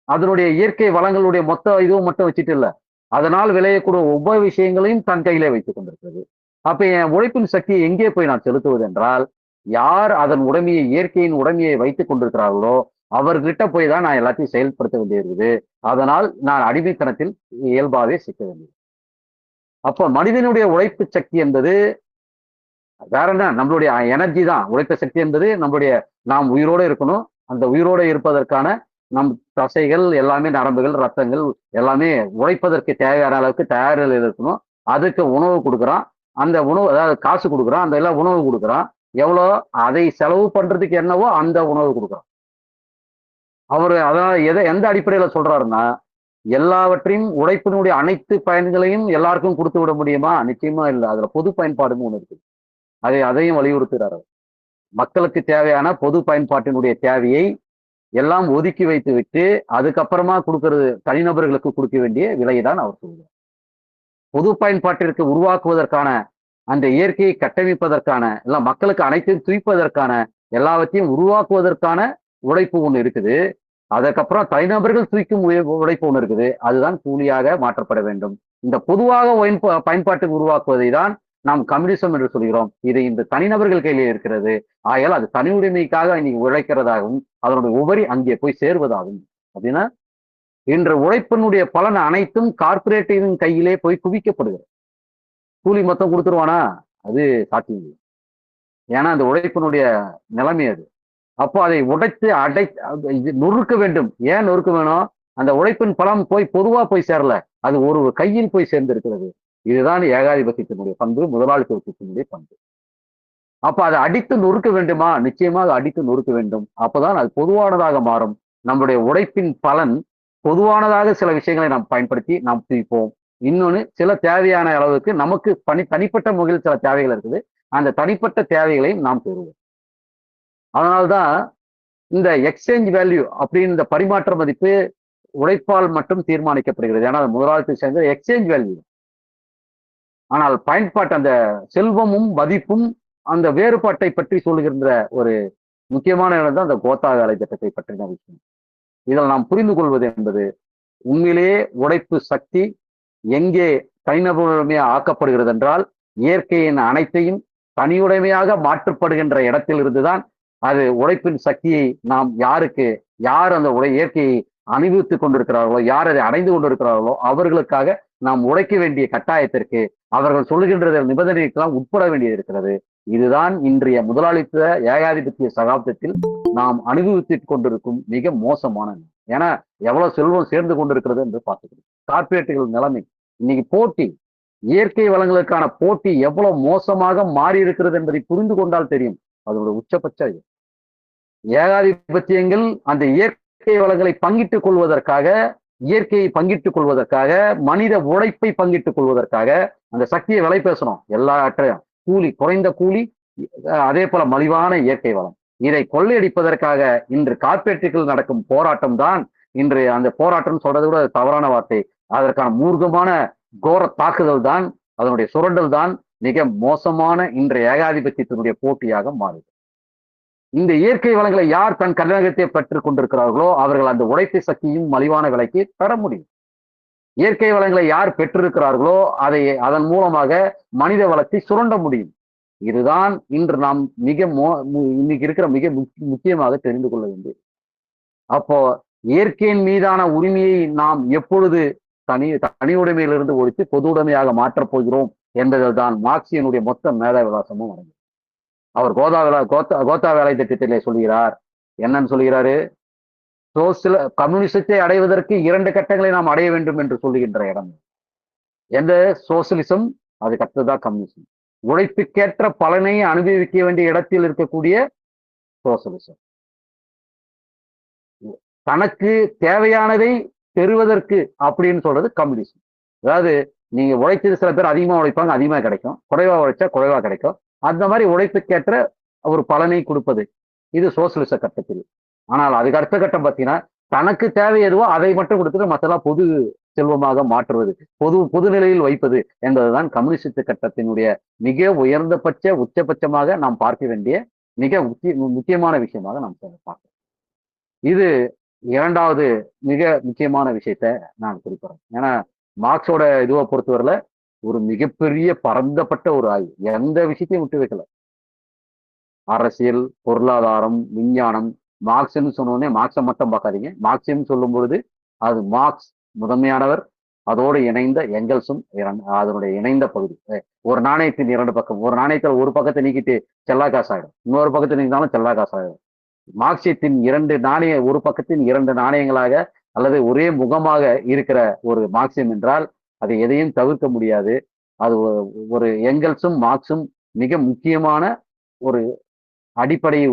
அதனுடைய இயற்கை வளங்களுடைய மொத்த இதுவும் மட்டும் வச்சுட்டு இல்ல, அதனால் விளையக்கூடிய ஒவ்வொரு விஷயங்களையும் தன் கையிலே வைத்துக் கொண்டிருக்கிறது. அப்ப என் உழைப்பின் சக்தியை எங்கே போய் நான் செலுத்துவது என்றால், யார் அதன் உடைமையை இயற்கையின் உடைமையை வைத்துக் கொண்டிருக்கிறார்களோ அவர்கிட்ட போய் தான் நான் எல்லாத்தையும் செயல்படுத்த வேண்டியிருக்குது. அதனால் நான் அடிமைத்தனத்தில் இயல்பாவே சிக்க வேண்டியது. அப்ப மனிதனுடைய உழைப்பு சக்தி என்பது வேற என்ன, நம்மளுடைய எனர்ஜி தான். உழைப்பு சக்தி என்பது நம்மளுடைய நாம் உயிரோட இருக்கணும். அந்த உயிரோட இருப்பதற்கான நம் தசைகள் எல்லாமே, நரம்புகள், ரத்தங்கள் எல்லாமே உழைப்பதற்கு தேவையான அளவுக்கு தயார் நிலையில் இருக்கணும். அதுக்கு உணவு கொடுக்குறான். அந்த உணவு அதாவது காசு கொடுக்குறான், அந்த எல்லாம் உணவு கொடுக்குறான். எவ்வளோ அதை செலவு பண்றதுக்கு என்னவோ அந்த உணவு கொடுக்குறான். அவரு அதனால எந்த அடிப்படையில சொல்றாருன்னா, எல்லாவற்றையும் உழைப்பினுடைய அனைத்து பயன்களையும் எல்லாருக்கும் கொடுத்து விட முடியுமா? நிச்சயமா இல்லை. அதுல பொது பயன்பாடுன்னு ஒண்ணு இருக்கு. அதையும் வலியுறுத்துறாரு. மக்களுக்கு தேவையான பொது பயன்பாட்டினுடைய தேவையை எல்லாம் ஒதுக்கி வைத்து விட்டு அதுக்கப்புறமா கொடுக்கிறது தனிநபர்களுக்கு கொடுக்க வேண்டிய விலைதான் அவர் சொல்கிறார். பொது பயன்பாட்டிற்கு உருவாக்குவதற்கான அந்த இயற்கையை கட்டமைப்பதற்கான எல்லாம் மக்களுக்கு அனைத்தையும் துய்ப்பதற்கான எல்லாவற்றையும் உருவாக்குவதற்கான உழைப்பு ஒண்ணு இருக்குது. அதுக்கப்புறம் தனிநபர்கள் தூய்க்கும் உழைப்பு ஒண்ணு இருக்குது. அதுதான் கூலியாக மாற்றப்பட வேண்டும். இந்த பொதுவாக பயன்பாட்டுக்கு உருவாக்குவதை தான் நாம் கம்யூனிசம் என்று சொல்கிறோம். இது இந்த தனிநபர்கள் கையிலே இருக்கிறது. ஆகையால் அது தனி உரிமைக்காக இன்னைக்கு உழைக்கிறதாகவும் அதனுடைய உபரி அங்கே போய் சேர்வதாகும். அப்படின்னா இன்று உழைப்பினுடைய பலன் அனைத்தும் கார்பரேட்டின் கையிலே போய் குவிக்கப்படுகிறது. கூலி மொத்தம் கொடுத்துருவானா? அது சாத்தியம் இல்லை. ஏன்னா அந்த உழைப்பினுடைய நிலைமை அது. அப்போ அதை உடைத்து நொறுக்க வேண்டும். ஏன் நொறுக்க வேணும்? அந்த உழைப்பின் பலம் போய் பொதுவா போய் சேரல, அது ஒரு கையில் போய் சேர்ந்திருக்கிறது. இதுதான் ஏகாதிபத்தியத்தினுடைய பண்பு, முதலாளித்துவத்தினுடைய பண்பு. அப்ப அதை அடித்து நொறுக்க வேண்டுமா? நிச்சயமாக அடித்து நொறுக்க வேண்டும். அப்பதான் அது பொதுவானதாக மாறும். நம்முடைய உழைப்பின் பலன் பொதுவானதாக சில விஷயங்களை நாம் பயன்படுத்தி நாம் தூய்ப்போம். இன்னொன்னு சில தேவையான அளவுக்கு நமக்கு தனிப்பட்ட முறையில் சில தேவைகள் இருக்குது. அந்த தனிப்பட்ட தேவைகளையும் நாம் பெறுவோம். அதனால்தான் இந்த எக்ஸ்சேஞ்ச் வேல்யூ அப்படின்னு இந்த பரிமாற்ற மதிப்பு உழைப்பால் மட்டும் தீர்மானிக்கப்படுகிறது. ஏன்னா முதலாளித்துவ சேர்ந்த எக்ஸ்சேஞ்ச் வேல்யூ. ஆனால் பயன்பாட்டு அந்த செல்வமும் மதிப்பும் அந்த வேறுபாட்டை பற்றி சொல்லுகின்ற ஒரு முக்கியமான இடம் தான் அந்த கோத்தா வேலை திட்டத்தை பற்றின விஷயம். இதில் நாம் புரிந்து கொள்வது என்பது உண்மையிலேயே உழைப்பு சக்தி எங்கே தனிநபருடைமையாக ஆக்கப்படுகிறது என்றால், இயற்கையின் அனைத்தையும் தனியுடைமையாக மாற்றப்படுகின்ற இடத்தில் இருந்துதான் அது உழைப்பின் சக்தியை நாம் யார் அந்த இயற்கையை அனுபவித்துக் கொண்டிருக்கிறார்களோ, யார் அதை அடைந்து கொண்டிருக்கிறார்களோ அவர்களுக்காக நாம் உழைக்க வேண்டிய கட்டாயத்திற்கு அவர்கள் சொல்லுகின்ற நிபந்தனைக்கெல்லாம் உட்பட வேண்டியது இருக்கிறது. இதுதான் இன்றைய முதலாளித்துவ ஏகாதிபத்திய சகாப்தத்தில் நாம் அனுபவித்துக் கொண்டிருக்கும் மிக மோசமான. ஏன்னா எவ்வளவு செல்வம் சேர்ந்து கொண்டிருக்கிறது என்று பார்த்துக்கணும். கார்பரேட்டுகள் நிலைமை இன்னைக்கு போட்டி, இயற்கை வளங்களுக்கான போட்டி எவ்வளவு மோசமாக மாறி இருக்கிறது என்பதை புரிந்து கொண்டால் தெரியும். அதோட உச்சபட்ச ஏகாதிபத்தியங்கள் அந்த இயற்கை வளங்களை பங்கிட்டுக் கொள்வதற்காக, இயற்கையை பங்கிட்டுக் கொள்வதற்காக, மனித உழைப்பை பங்கிட்டுக் கொள்வதற்காக அந்த சக்தியை விலை பேசணும். எல்லாற்றையும் கூலி, குறைந்த கூலி, அதே போல மலிவான இயற்கை வளம், இதை கொள்ளையடிப்பதற்காக இன்று கார்பரேட்டுகள் நடக்கும் போராட்டம் தான் இன்று அந்த போராட்டம் சொல்றதை விட தவறான வார்த்தை. அதற்கான மூர்க்கமான கோர தாக்குதல் தான், அதனுடைய சுரண்டல் தான் மிக மோசமான இன்றைய ஏகாதிபத்தியத்தினுடைய போட்டியாக மாறுது. இந்த இயற்கை வளங்களை யார் தன் கண்ணகத்தை பெற்றுக் கொண்டிருக்கிறார்களோ அவர்கள் அந்த உழைப்பு சக்தியும் மலிவான விலைக்கு பெற முடியும். இயற்கை வளங்களை யார் பெற்றிருக்கிறார்களோ அதன் மூலமாக மனித வளத்தை சுரண்ட முடியும். இதுதான் இன்று நாம் இன்னைக்கு இருக்கிற மிக முக்கியமாக தெரிந்து கொள்ள வேண்டியது. அப்போ இயற்கையின் மீதான உரிமையை நாம் எப்பொழுது தனி உடைமையிலிருந்து ஒழித்து பொது உடைமையாக மாற்றப் போகிறோம் என்பதில் தான் மார்க்சியனுடைய மொத்த மேதா விலாசமும் அடங்கும். அவர் கோத்தா வேலை திட்டத்திலே சொல்கிறார். என்னன்னு சொல்கிறாரு? கம்யூனிசத்தை அடைவதற்கு 2 கட்டங்களை நாம் அடைய வேண்டும் என்று சொல்லுகின்ற இடம். எந்த சோசியலிசம் அதுக்கு அடுத்ததான் கம்யூனிசம். உழைப்புக்கேற்ற பலனை அனுபவிக்க வேண்டிய இடத்தில் இருக்கக்கூடிய சோசியலிசம். தனக்கு தேவையானதை பெறுவதற்கு அப்படின்னு சொல்றது கம்யூனிசம். அதாவது நீங்க உழைச்சது, சில பேர் அதிகமா உழைப்பாங்க, அதிகமா கிடைக்கும். குறைவா உழைச்சா குறைவா கிடைக்கும். அந்த மாதிரி உழைப்புக்கேற்ற ஒரு பலனை கொடுப்பது இது சோசியலிச கட்டத்தில். ஆனால் அதுக்கு அடுத்த கட்டம் பார்த்தீங்கன்னா, தனக்கு தேவை எதுவோ அதை மட்டும் கொடுத்துட்டு மற்றெல்லாம் பொது செல்வமாக மாற்றுவது, பொது நிலையில் வைப்பது என்பதுதான் கம்யூனிஸ்ட் கட்டத்தினுடைய மிக உயர்ந்தபட்ச உச்சபட்சமாக நாம் பார்க்க வேண்டிய மிக முக்கியமான விஷயமாக நாம் பார்க்கிறோம். இது இரண்டாவது மிக முக்கியமான விஷயத்த நான் குறிப்பிடுறேன். ஏன்னா மார்க்ஸோட இதுவை பொறுத்தவரையில ஒரு மிகப்பெரிய பரந்தப்பட்ட ஒரு ஆய்வு, எந்த விஷயத்தையும் விட்டு வைக்கல. அரசியல், பொருளாதாரம், விஞ்ஞானம், மார்க்ஸ்ன்னு சொன்னோடனே மார்க்ஸை மட்டும் பார்க்காதீங்க. மார்க்சியம் சொல்லும் பொழுது அது மார்க்ஸ் முதன்மையானவர், அதோடு இணைந்த எங்கல்ஸும் அதனுடைய இணைந்த பகுதி. ஒரு நாணயத்தின் 2 பக்கம். ஒரு நாணயத்தில் ஒரு பக்கத்தை நீக்கிட்டு செல்லா காசு ஆகிடும், இன்னொரு பக்கத்தை நீக்கினாலும் செல்லா காசு ஆகிடும். மார்க்சியத்தின் 2 நாணய, ஒரு பக்கத்தின் 2 நாணயங்களாக அல்லது ஒரே முகமாக இருக்கிற ஒரு மார்க்சியம் என்றால் அதை எதையும் தவிர்க்க முடியாது. அது ஒரு எங்கல்ஸும் மார்க்ஸும் மிக முக்கியமான ஒரு அடிப்படையை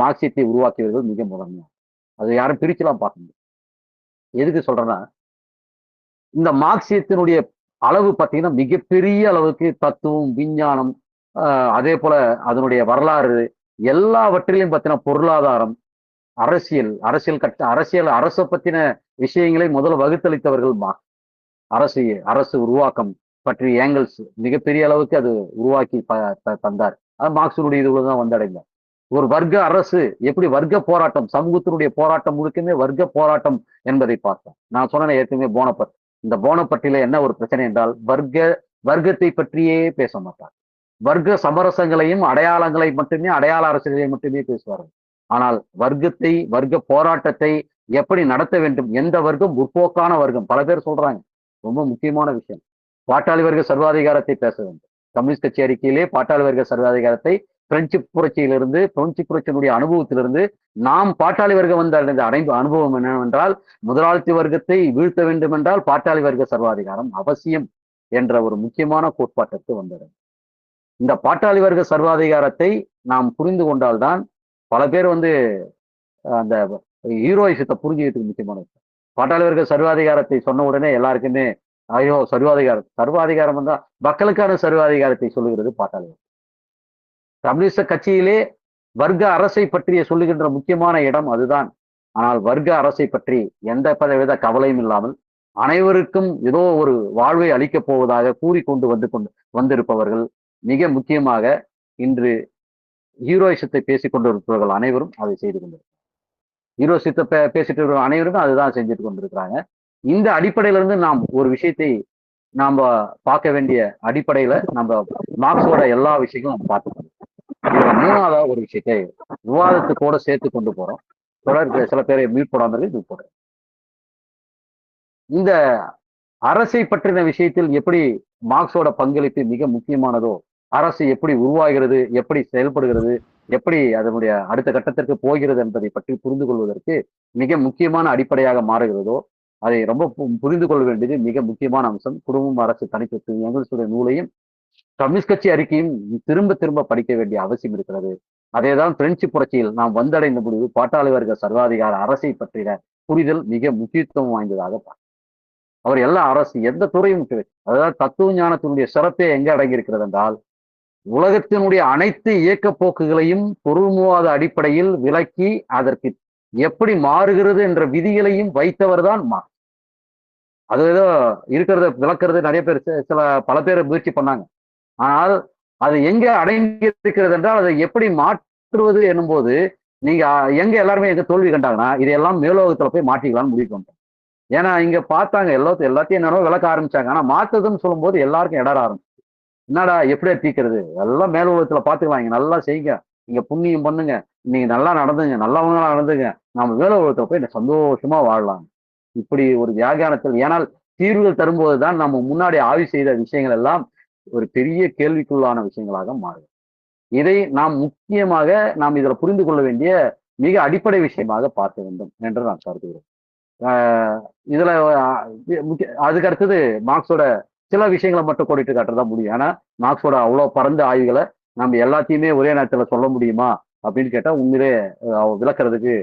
மார்க்சியத்தை உருவாக்கியவர்கள் மிக முதன்மையாக. அது யாரும் பிரிச்சுலாம் பார்க்க முடியும். எதுக்கு சொல்றேன்னா, இந்த மார்க்சியத்தினுடைய அளவு பார்த்தீங்கன்னா மிகப்பெரிய அளவுக்கு தத்துவம், விஞ்ஞானம், அதே போல அதனுடைய வரலாறு எல்லாவற்றிலையும் பார்த்தீங்கன்னா பொருளாதாரம், அரசியல் அரசை பத்தின விஷயங்களை முதல்ல வகுத்தளித்தவர்கள் மார்க்ஸ். அரசு உருவாக்கம் பற்றி ஏங்கல்ஸ் மிகப்பெரிய அளவுக்கு அது உருவாக்கி தந்தார். அது மார்க்சினுடைய இதுதான் வந்தடைந்தார். ஒரு வர்க்க அரசு எப்படி வர்க்க போராட்டம், சமூகத்தினுடைய போராட்டம் முழுக்கமே வர்க்க போராட்டம் என்பதை பார்த்தோம். நான் சொன்ன ஏற்கனவே போனபட். இந்த போனபட்டில என்ன ஒரு பிரச்சனை என்றால் வர்க்கத்தை பற்றியே பேச மாட்டார். வர்க்க சமரசங்களையும் அடையாளங்களை மட்டுமே, அடையாள அரசியலை மட்டுமே பேசுவார்கள். ஆனால் வர்க்க போராட்டத்தை எப்படி நடத்த வேண்டும், எந்த வர்க்கம் முற்போக்கான வர்க்கம், பல பேர் சொல்றாங்க. ரொம்ப முக்கியமான விஷயம், பாட்டாளி வர்க்க சர்வாதிகாரத்தை பேச வேண்டும். கம்யூனிஸ்ட் கட்சி அறிக்கையிலே பாட்டாளி வர்க்க சர்வாதிகாரத்தை பிரெஞ்சு புரட்சியிலிருந்து, பிரெஞ்சு புரட்சியினுடைய அனுபவத்திலிருந்து நாம் பாட்டாளி வர்க்கம் வந்த அனுபவம் என்னவென்றால், முதலாளித்துவ வர்க்கத்தை வீழ்த்த வேண்டும் என்றால் பாட்டாளி வர்க்க சர்வாதிகாரம் அவசியம் என்ற ஒரு முக்கியமான கோட்பாட்டுக்கு வந்தது. இந்த பாட்டாளி வர்க்க சர்வாதிகாரத்தை நாம் புரிந்து கொண்டால்தான் பல பேர் அந்த ஹீரோயிசத்தை புரிஞ்சுக்கிறதுக்கு முக்கியமான விஷயம். பாட்டாளி வர்க்க சர்வாதிகாரத்தை சொன்ன உடனே எல்லாருக்குமே ஐயோ சர்வாதிகாரம் வந்தா மக்களுக்கான சர்வாதிகாரத்தை சொல்லுகிறது பாட்டாளி வர்க்கம். கம்யூனிஸ்ட் கட்சியிலே வர்க்க அரசை பற்றிய சொல்லுகின்ற முக்கியமான இடம் அதுதான். ஆனால் வர்க்க அரசை பற்றி எந்த வித கவலையும் இல்லாமல் அனைவருக்கும் ஏதோ ஒரு வாழ்வை அளிக்கப் போவதாக கூறிக்கொண்டு வந்திருப்பவர்கள் மிக முக்கியமாக இன்று ஹீரோயிசத்தை பேசிக் கொண்டிருப்பவர்கள் அனைவரும் அதை செய்து கொண்டிருக்கிறாங்க. ஹீரோயிசத்தை பேசிட்டு இருக்கிற அனைவருக்கும் அதுதான் செஞ்சுட்டு கொண்டிருக்கிறாங்க. இந்த அடிப்படையில இருந்து நாம் ஒரு விஷயத்தை நாம பார்க்க வேண்டிய அடிப்படையில நம்ம மார்க்ஸோட எல்லா விஷயங்களும் நம்ம பார்த்துக்கணும். மூணாவதா ஒரு விஷயத்தை விவாதத்துக்கூட சேர்த்து கொண்டு போறோம். தொடர் சில பேரை மீட் போடாமல் இது போடுறேன். இந்த அரசை பற்றின விஷயத்தில் எப்படி மார்க்ஸோட பங்களிப்பு மிக முக்கியமானதோ, அரசு எப்படி உருவாகிறது, எப்படி செயல்படுகிறது, எப்படி அதனுடைய அடுத்த கட்டத்திற்கு போகிறது என்பதை பற்றி புரிந்து கொள்வதற்கு மிக முக்கியமான அடிப்படையாக மாறுகிறதோ, அதை ரொம்ப புரிந்து கொள்ள வேண்டியது மிக முக்கியமான அம்சம். குடும்பம், அரசு, தனிப்பட்டு எங்களுடைய நூலையும் கம்யூனிஸ்ட் கட்சி அறிக்கையும் திரும்ப திரும்ப படிக்க வேண்டிய அவசியம் இருக்கிறது. அதேதான் பிரெஞ்சு புரட்சியில் நாம் வந்தடைந்த முடிவு பாட்டாளி வர்க்க சர்வாதிகார அரசை பற்றின புரிதல் மிக முக்கியத்துவம் வாய்ந்ததாக பார்க்க. அவர் எல்லா அரசு எந்த துறையும் அதாவது தத்துவ ஞானத்தினுடைய சிறப்பே எங்க அடங்கி இருக்கிறது என்றால், உலகத்தினுடைய அனைத்து இயக்க போக்குகளையும் பொருள்முவாத அடிப்படையில் விளக்கி அதற்கு எப்படி மாறுகிறது என்ற விதிகளையும் வைத்தவர் தான் மார்க்ஸ். அது ஏதோ இருக்கிறத விளக்குறது நிறைய பேர் பல பேர் முயற்சி பண்ணாங்க. ஆனால் அது எங்க அடங்கி இருக்கிறது என்றால் அதை எப்படி மாற்றுவது என்னும் போது நீங்க எங்க எல்லாருமே எங்க தோல்வி கண்டாங்கன்னா இதையெல்லாம் மேலோகத்துல போய் மாற்றிக்கலாம்னு முடிவு பண்ணிட்டாங்க. ஏன்னா இங்க பார்த்தாங்க எல்லாத்தையும் என்னென்னோ விளக்க ஆரம்பிச்சாங்க. ஆனா மாத்துறதுன்னு சொல்லும் போது எல்லாருக்கும் இடர ஆரம்பிச்சு, என்னடா எப்படியா தீக்கிறது, எல்லாம் மேலோகத்துல பாத்துக்கலாம், இங்க நல்லா செய்யுங்க, நீங்க புண்ணியம் பண்ணுங்க, நீங்க நல்லா நடந்துங்க, நல்லவங்களா நடந்துங்க, நம்ம மேலோகத்துல போய் சந்தோஷமா வாழலாம். இப்படி ஒரு வியாகியானத்தில், ஏனால் தீர்வுகள் தரும்போதுதான் நம்ம முன்னாடி ஆய்வு செய்த விஷயங்கள் எல்லாம் ஒரு பெரிய கேள்விக்குள்ளான விஷயங்களாக மாறும். இதை நாம் முக்கியமாக நாம் இதுல புரிந்து கொள்ள வேண்டிய மிக அடிப்படை விஷயமாக பார்க்க வேண்டும் என்று நான் கருதுகிறேன். இதுல அதுக்கு அடுத்தது மார்க்ஸோட சில விஷயங்களை மட்டும் கோடிட்டு காட்டுறதா முடியும். ஆனா மார்க்ஸோட அவ்வளவு பரந்த ஆய்வுகளை நம்ம எல்லாத்தையுமே ஒரே நேரத்துல சொல்ல முடியுமா அப்படின்னு கேட்டா உண்மையிலே விளக்குறதுக்கு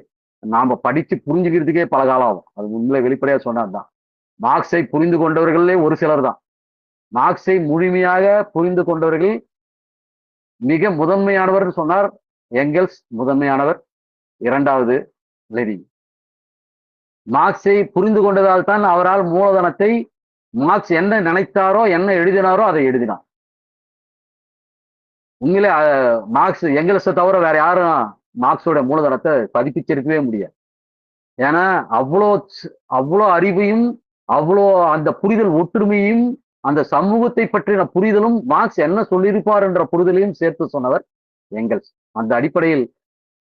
நாம படிச்சு புரிஞ்சுக்கிறதுக்கே பல காலம் ஆகும். அது உண்மையிலே வெளிப்படையா சொன்னாதான். மார்க்ஸை புரிந்து கொண்டவர்களே ஒரு சிலர் தான். மார்க்ஸை முழுமையாக புரிந்து கொண்டவர்கள் மிக முதன்மையானவர் சொன்னார் எங்கெல்ஸ் முதன்மையானவர், இரண்டாவது லெனின். மார்க்ஸை புரிந்து கொண்டதால் தான் அவரால் மூலதனத்தை மார்க்ஸ் என்ன நினைத்தாரோ என்ன எழுதினாரோ அதை எழுதினார். உண்மையிலே மார்க்ஸ் எங்கெல்ஸை தவிர வேற யாரும் மார்க்ஸோட மூலதனத்தை பதிப்பிச்சிருக்கவே முடியாது. ஏன்னா அவ்வளோ அறிவையும் அவ்வளோ அந்த புரிதல் ஒற்றுமையும் அந்த சமூகத்தை பற்றின புரிதலும் மார்க்ஸ் என்ன சொல்லியிருப்பார் என்ற புரிதலையும் சேர்த்து சொன்னவர் எங்கெல்ஸ். அந்த அடிப்படையில்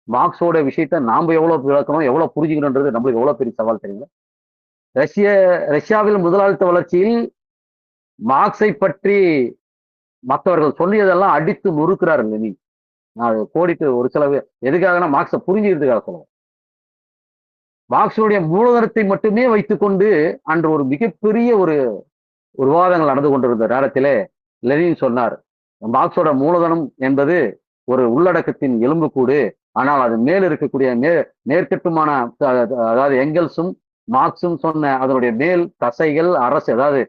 மார்க்ஸோட விஷயத்த நாம எவ்வளவு விளக்கணும், எவ்வளவு புரிஞ்சுக்கணும்ன்றது நம்மளுக்கு எவ்வளவு பெரிய சவால் தெரியுங்க. ரஷ்யாவில் முதலாளித்த வளர்ச்சியில் மார்க்ஸை பற்றி மற்றவர்கள் சொல்லியதெல்லாம் அடித்து நொறுக்கிறார் லெனின். நான் கோடிட்டு ஒரு சில எதுக்காகனா மார்க்ஸை புரிஞ்சுக்கிறதுக்காக சொல்லுவேன். மார்க்ஸுடைய மூலதனத்தை மட்டுமே வைத்துக்கொண்டு அன்று ஒரு மிகப்பெரிய ஒரு விவாதங்கள் நடந்து கொண்டிருந்த நேரத்திலே லெனின் சொன்னார், மார்க்ஸோட மூலதனம் என்பது ஒரு உள்ளடக்கத்தின் எலும்புக்கூடு. ஆனால் அது மேல் இருக்கக்கூடிய நேர்கட்டுமான, அதாவது எங்கெல்ஸும் மார்க்ஸும் சொன்ன அதனுடைய மேல் தசைகள், அரசு, அதாவது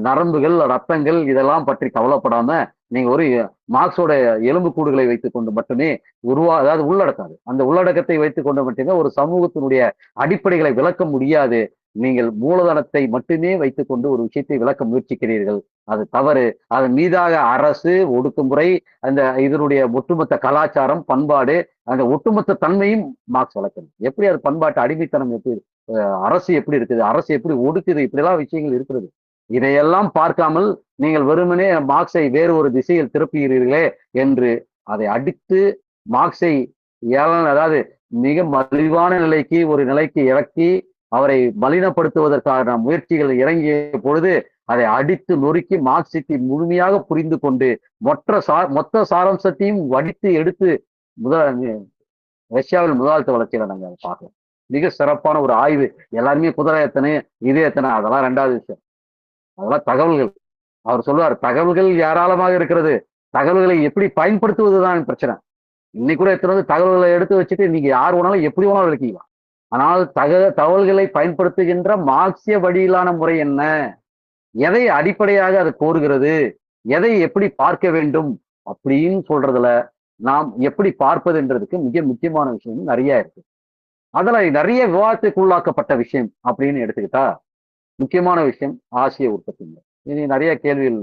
நரம்புகள், ரத்தங்கள் இதெல்லாம் பற்றி கவலைப்படாம நீங்க ஒரு மார்க்ஸோட எலும்பு கூடுகளை வைத்துக் கொண்டு மட்டுமே அதாவது உள்ளடக்காது. அந்த உள்ளடக்கத்தை வைத்துக் கொண்டு மட்டுமே ஒரு சமூகத்தினுடைய அடிப்படைகளை விளக்க முடியாது. நீங்கள் மூலதனத்தை மட்டுமே வைத்துக் கொண்டு ஒரு விஷயத்தை விளக்க முயற்சிக்கிறீர்கள், அது தவறு. அதன் மீதாக அரசு, ஒடுக்குமுறை, அந்த இதனுடைய ஒட்டுமொத்த கலாச்சாரம், பண்பாடு, அந்த ஒட்டுமொத்த தன்மையும் மார்க்ஸ் வளர்க்கணும். எப்படி அது பண்பாட்டு அடிமைத்தனம் எப்படி, அரசு எப்படி இருக்குது, அரசு எப்படி ஒடுக்குது, இப்படிலாம் விஷயங்கள் இருக்கிறது. இதையெல்லாம் பார்க்காமல் நீங்கள் வெறுமனே மார்க்ஸை வேறு ஒரு திசையில் திருப்புகிறீர்களே என்று அதை அடித்து மார்க்ஸை அதாவது மிக மலிவான நிலைக்கு ஒரு நிலைக்கு இறக்கி அவரை மலினப்படுத்துவதற்கான முயற்சிகள் இறங்கிய பொழுது அதை அடித்து நொறுக்கி மார்க்சிட்டி முழுமையாக புரிந்து கொண்டு மொத்த சாராம்சத்தையும் வடித்து எடுத்து ரஷ்யாவில் முதலாளித்த வளர்ச்சியில நாங்க பார்க்கலாம். மிக சிறப்பான ஒரு ஆய்வு. எல்லாருமே குதிரை எத்தனை, இது எத்தனை, அதெல்லாம் ரெண்டாவது விஷயம். அதெல்லாம் தகவல்கள். அவர் சொல்லுவார், தகவல்கள் ஏராளமாக இருக்கிறது, தகவல்களை எப்படி பயன்படுத்துவதுதான் பிரச்சனை. இன்னைக்கு கூட எத்தனை தகவல்களை எடுத்து வச்சுட்டு நீங்க யார் வேணாலும் எப்படி வேணாலும் விளக்கிக்கலாம். ஆனால் தகவல்களை பயன்படுத்துகின்ற மார்க்சிய வழியிலான முறை என்ன, எதை அடிப்படையாக அது கோருகிறது, எதை எப்படி பார்க்க வேண்டும் அப்படின்னு சொல்றதுல நாம் எப்படி பார்ப்பதுன்றதுக்கு மிக முக்கியமான விஷயம் நிறைய இருக்கு. அதுல நிறைய விவாதத்துக்கு உள்ளாக்கப்பட்ட விஷயம் அப்படின்னு எடுத்துக்கிட்டா முக்கியமான விஷயம் ஆசிய உற்பத்தி முறை. இனி நிறைய கேள்விகள்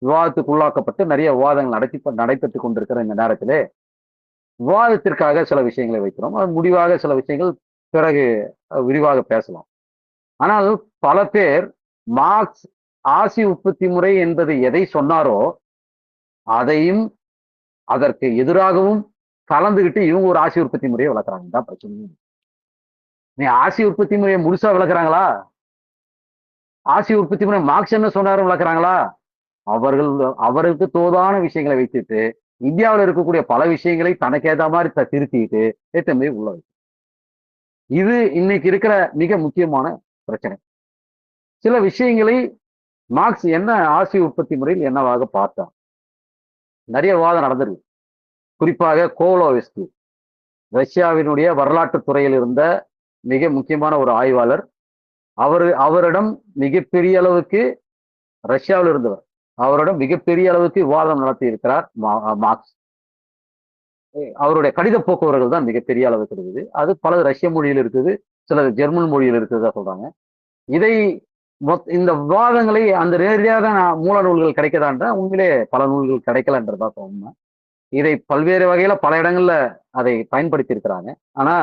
விவாதத்துக்குள்ளாக்கப்பட்டு நிறைய விவாதங்கள் நடைபெற்றுக் கொண்டிருக்கிற இந்த நேரத்திலே விவாதத்திற்காக சில விஷயங்களை வைக்கிறோம். அது முடிவாக சில விஷயங்கள் பிறகு விரிவாக பேசலாம். ஆனால் பல பேர் மார்க்ஸ் ஆசிய உற்பத்தி முறை என்பது எதை சொன்னாரோ அதையும் அதற்கு எதிராகவும் கலந்துகிட்டு இவங்க ஒரு ஆசிய உற்பத்தி முறையை வளர்க்குறாங்க. தான் பிரச்சனை. நீ ஆசிய உற்பத்தி முறையை முழுசா விளக்குறாங்களா? ஆசிய உற்பத்தி முறை மார்க்ஸ் என்ன சொன்னாரும் விளக்குறாங்களா? அவருக்கு தோதான விஷயங்களை வைத்துட்டு இந்தியாவில் இருக்கக்கூடிய பல விஷயங்களை தனக்கு ஏற்ற மாதிரி திருத்திட்டு ஏற்றமே உள்ள வைக்கும். இது இன்னைக்கு இருக்கிற மிக முக்கியமான பிரச்சனை. சில விஷயங்களை மார்க்ஸ் என்ன ஆசிய உற்பத்தி முறையில் என்னவாக பார்த்தார், நிறைய விவாதம் நடந்திருக்கு. குறிப்பாக கோலோவெஸ்கி, ரஷ்யாவினுடைய வரலாற்று துறையில் இருந்த மிக முக்கியமான ஒரு ஆய்வாளர். அவரிடம் மிகப்பெரிய அளவுக்கு, ரஷ்யாவில் இருந்தவர், அவரிடம் மிகப்பெரிய அளவுக்கு விவாதம் நடத்தி இருக்கிறார் மார்க்ஸ். அவருடைய கடித போக்குவரவுகள் தான் மிகப்பெரிய அளவுக்கு இருக்குது. அது பல ரஷ்ய மொழியில் இருக்குது, சிலது ஜெர்மன் மொழியில் இருக்குதா சொல்றாங்க. இந்த விவாதங்களை அந்த நேரடியாக மூல நூல்கள் கிடைக்கதான்ற உண்மையிலே பல நூல்கள் கிடைக்கலன்றதா உண்மை. இதை பல்வேறு வகையில பல இடங்கள்ல அதை பயன்படுத்தி இருக்கிறாங்க. ஆனா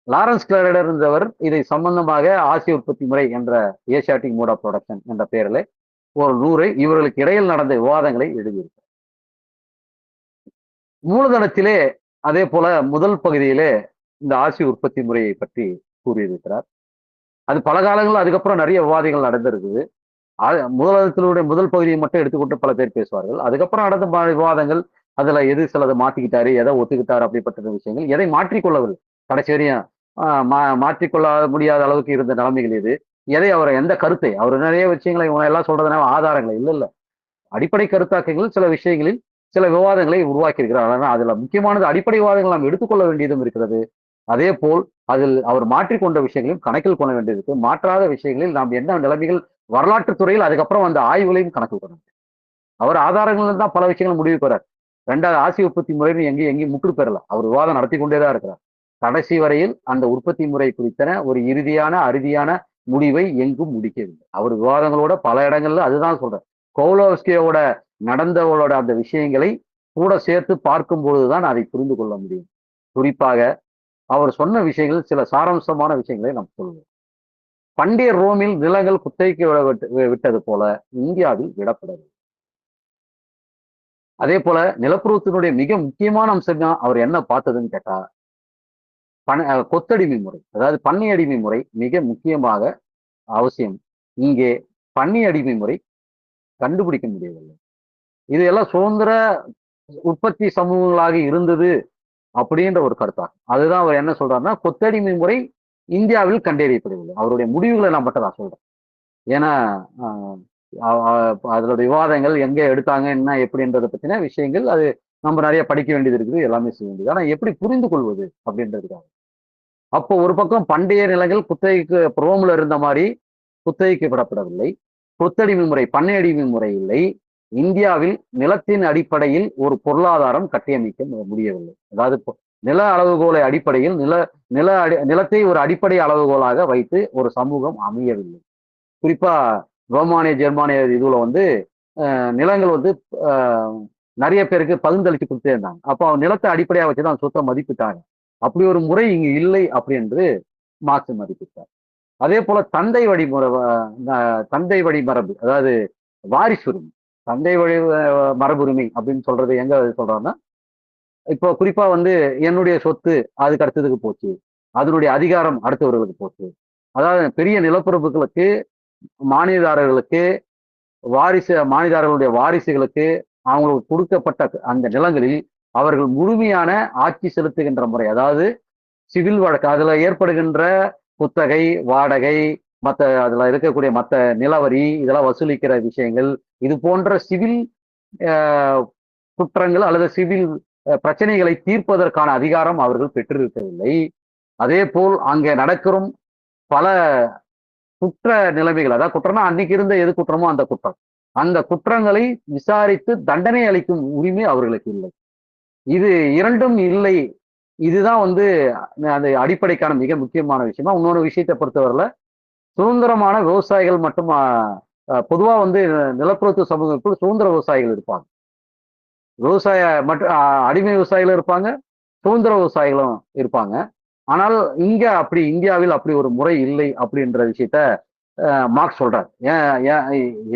லாரன்ஸ் கிளாரடர் என்றவர் இதை சம்பந்தமாக ஆசிய உற்பத்தி முறை என்ற ஏசியாட்டிக் மோட் ஆஃப் ப்ரொடக்ஷன் என்ற பெயரில் ஒரு நூலை இவர்களுக்கு இடையில் நடந்த விவாதங்களை எழுதியிருக்கிறார். மூலதனத்திலே அதே போல முதல் பகுதியிலே இந்த ஆசிய உற்பத்தி முறையை பற்றி கூறியிருக்கிறார். அது பல காலங்கள் அதுக்கப்புறம் நிறைய விவாதங்கள் நடந்திருக்குது. மூலதனத்தினுடைய முதல் பகுதியை மட்டும் எடுத்துக்கொண்டு பல பேர் பேசுவார்கள். அதுக்கப்புறம் நடந்த விவாதங்கள் அதுல எது சிலதை மாத்திக்கிட்டாரு, எதை ஒத்துக்கிட்டாரு அப்படிப்பட்ட விஷயங்கள், எதை மாற்றிக்கொள்ளவில்லை. கடைசி வரையும் மாற்றிக்கொள்ள முடியாத அளவுக்கு இருந்த நிலைமைகள் எது, எதை அவர் எந்த கருத்தை அவர் நிறைய விஷயங்களை இவங்க எல்லாம் சொல்றதுனால ஆதாரங்கள் இல்ல இல்ல. அடிப்படை கருத்தாக்கங்கள் சில விஷயங்களில் சில விவாதங்களை உருவாக்கி இருக்கிறார். ஆனா அதுல முக்கியமானது அடிப்படை விவாதங்கள் நாம் எடுத்துக்கொள்ள வேண்டியதும் இருக்கிறது. அதே போல் அதில் அவர் மாற்றிக்கொண்ட விஷயங்களையும் கணக்கில் கொள்ள வேண்டியது இருக்கு. மாற்றாத விஷயங்களில் நாம் என்ன நிலைமைகள் வரலாற்றுத் துறையில் அதுக்கப்புறம் அந்த ஆய்வுகளையும் கணக்கில் கொள்ளணும். அவர் ஆதாரங்கள் தான் பல விஷயங்கள் முடிவு பெறார். 2வது ஆசி உற்பத்தி முறைன்னு எங்கேயும் முற்று பெறல. அவர் விவாதம் நடத்தி கொண்டே தான் இருக்கிறார். கடைசி வரையில் அந்த உற்பத்தி முறை குறித்தன ஒரு இறுதியான, அறுதியான முடிவை எங்கும் முடிக்கவில்லை. அவர் விவாதங்களோட பல இடங்கள்ல அதுதான் சொல்றார். கோவலோவ்ஸ்கியோட நடந்தவளோட அந்த விஷயங்களை கூட சேர்த்து பார்க்கும் பொழுதுதான் அதை புரிந்து கொள்ள முடியும். குறிப்பாக அவர் சொன்ன விஷயங்கள் சில சாராம்சமான விஷயங்களை நாம் சொல்லுவோம். பண்டைய ரோமில் நிலங்கள் குத்தகைக்கு விட்டது போல இந்தியாவில் விடப்படவில்லை. அதே போல நிலப்பரத்தினுடைய மிக முக்கியமான அம்சம் தான் அவர் என்ன பார்த்ததுன்னு கேட்டா கொத்தடிமை முறை, அதாவது பண்ணை அடிமை முறை மிக முக்கியமாக அவசியம். இங்கே பண்ணை அடிமை முறை கண்டுபிடிக்க முடியவில்லை. இது எல்லாம் சுதந்திர உற்பத்தி சமூகங்களாக இருந்தது அப்படின்ற ஒரு கருத்தாகும். அதுதான் அவர் என்ன சொல்றாருன்னா, கொத்தடிமை முறை இந்தியாவில் கண்டறியப்படவில்லை. அவருடைய முடிவுகளை நான் மட்டும் நான் சொல்றேன். ஏன்னா அதோட விவாதங்கள் எங்க எடுத்தாங்க, என்ன எப்படின்றத பத்தின விஷயங்கள் அது நம்ம நிறைய படிக்க வேண்டியது இருக்குது, எல்லாமே செய்ய வேண்டியது. ஆனா எப்படி புரிந்து கொள்வது அப்படின்றதுக்காக. அப்போ ஒரு பக்கம் பண்டைய நிலங்கள் குத்தகைக்கு ரோம்ல இருந்த மாதிரி குத்தகைக்கு விடப்படவில்லை. கொத்தடிமை முறை, பண்ணை அடிமை முறை இல்லை. இந்தியாவில் நிலத்தின் அடிப்படையில் ஒரு பொருளாதாரம் கட்டியமைக்க முடியவில்லை. அதாவது நில அளவுகோலை அடிப்படையில் நிலத்தை ஒரு அடிப்படை அளவுகோலாக வைத்து ஒரு சமூகம் அமையவில்லை. குறிப்பா ரோமானிய ஜெர்மானிய இதுல வந்து நிலங்கள் வந்து நிறைய பேருக்கு பகிர்ந்தளித்து கொடுத்தே இருந்தாங்க. அப்போ நிலத்தை அடிப்படையாக வச்சுதான் சொத்தை மதிப்பிட்டாங்க. அப்படி ஒரு முறை இங்கு இல்லை அப்படி என்று மார்க்ஸ் மதிப்பிட்டார். அதே போல தந்தை வழி மரபு, அதாவது வாரிசுரிமை, தந்தை வழி மரபுரிமை அப்படின்னு சொல்றது எங்க சொல்றாங்கன்னா, இப்போ குறிப்பா வந்து என்னுடைய சொத்து அதுக்கு அடுத்ததுக்கு போச்சு, அதனுடைய அதிகாரம் அடுத்தவர்களுக்கு போச்சு. அதாவது பெரிய நிலப்பரப்புகளுக்கு மானியதாரர்களுக்கு மானியதாரர்களுடைய வாரிசுகளுக்கு அவங்களுக்கு கொடுக்கப்பட்ட அந்த நிலங்களில் அவர்கள் முழுமையான ஆட்சி செலுத்துகின்ற முறை, அதாவது சிவில் வழக்கு, அதுல ஏற்படுகின்ற குத்தகை, வாடகை, அதுல இருக்கக்கூடிய மற்ற நிலவரி இதெல்லாம் வசூலிக்கிற விஷயங்கள், இது போன்ற சிவில் குற்றங்கள் அல்லது சிவில் பிரச்சனைகளை தீர்ப்பதற்கான அதிகாரம் அவர்கள் பெற்றிருக்கவில்லை. அதே போல் அங்கே நடக்கும் பல குற்ற நிலைமைகள், அதாவது குற்றம்னா அன்னைக்கு இருந்த எது குற்றமோ அந்த குற்றம், அந்த குற்றங்களை விசாரித்து தண்டனை அளிக்கும் உரிமை அவர்களுக்கு இல்லை. இது இரண்டும் இல்லை. இதுதான் வந்து அந்த அடிப்படைக்கான மிக முக்கியமான விஷயமா. இன்னொரு விஷயத்தை பொறுத்தவரையில சுதந்திரமான விவசாயிகள் மட்டும் பொதுவா வந்து நிலப்புறத்து சமூகத்துக்குள் சுதந்திர விவசாயிகள் இருப்பாங்க. விவசாய மற்றும் அடிமை விவசாயிகளும் இருப்பாங்க, சுதந்திர விவசாயிகளும் இருப்பாங்க. ஆனால் இங்க அப்படி இந்தியாவில் அப்படி ஒரு முறை இல்லை அப்படின்ற விஷயத்த மார்க்ஸ் சொல்றார்.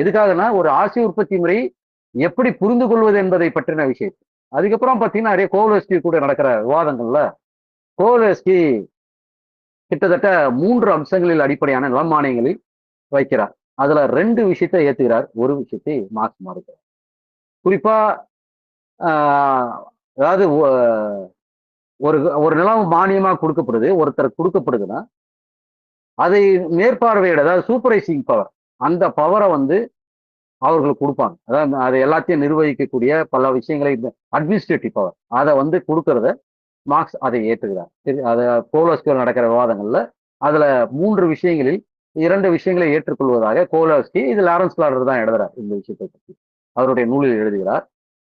எதுக்காகனா ஒரு ஆசி உற்பத்தி முறை எப்படி புரிந்து கொள்வது என்பதை பற்றின விஷயம். அதுக்கப்புறம் பார்த்தீங்கன்னா நிறைய கோவலோவ்ஸ்கி கூட நடக்கிற விவாதங்கள்ல கோவலோவ்ஸ்கி கிட்டத்தட்ட 3 அம்சங்களில் அடிப்படையான நிலமானியங்களில் வைக்கிறார். அதுல 2 விஷயத்தை ஏத்துக்கிறார், ஒரு விஷயத்தை மார்க்ஸ் மறுக்கிறார். குறிப்பா அதாவது ஒரு நிலம் மானியமா கொடுக்கப்படுது, ஒருத்தர் கொடுக்கப்படுதுன்னா அதை மேற்பார்வையிட, அதாவது சூப்பர்வைசிங் பவர், அந்த பவரை வந்து அவர்களுக்கு கொடுப்பாங்க. அதாவது அதை எல்லாத்தையும் நிர்வகிக்கக்கூடிய பல விஷயங்களை அட்மினிஸ்ட்ரேட்டிவ் பவர் அதை வந்து கொடுக்கறத மார்க்ஸ் அதை ஏற்றுகிறார். அதை கோவலோவ்ஸ்கி நடக்கிற விவாதங்கள்ல அதுல 3 விஷயங்களில் 2 விஷயங்களை ஏற்றுக்கொள்வதாக கோவலோவ்ஸ்கி, இது லாரன்ஸ் லாடர் தான் எழுதுறார் இந்த விஷயத்தை பற்றி, அவருடைய நூலில் எழுதுகிறார்.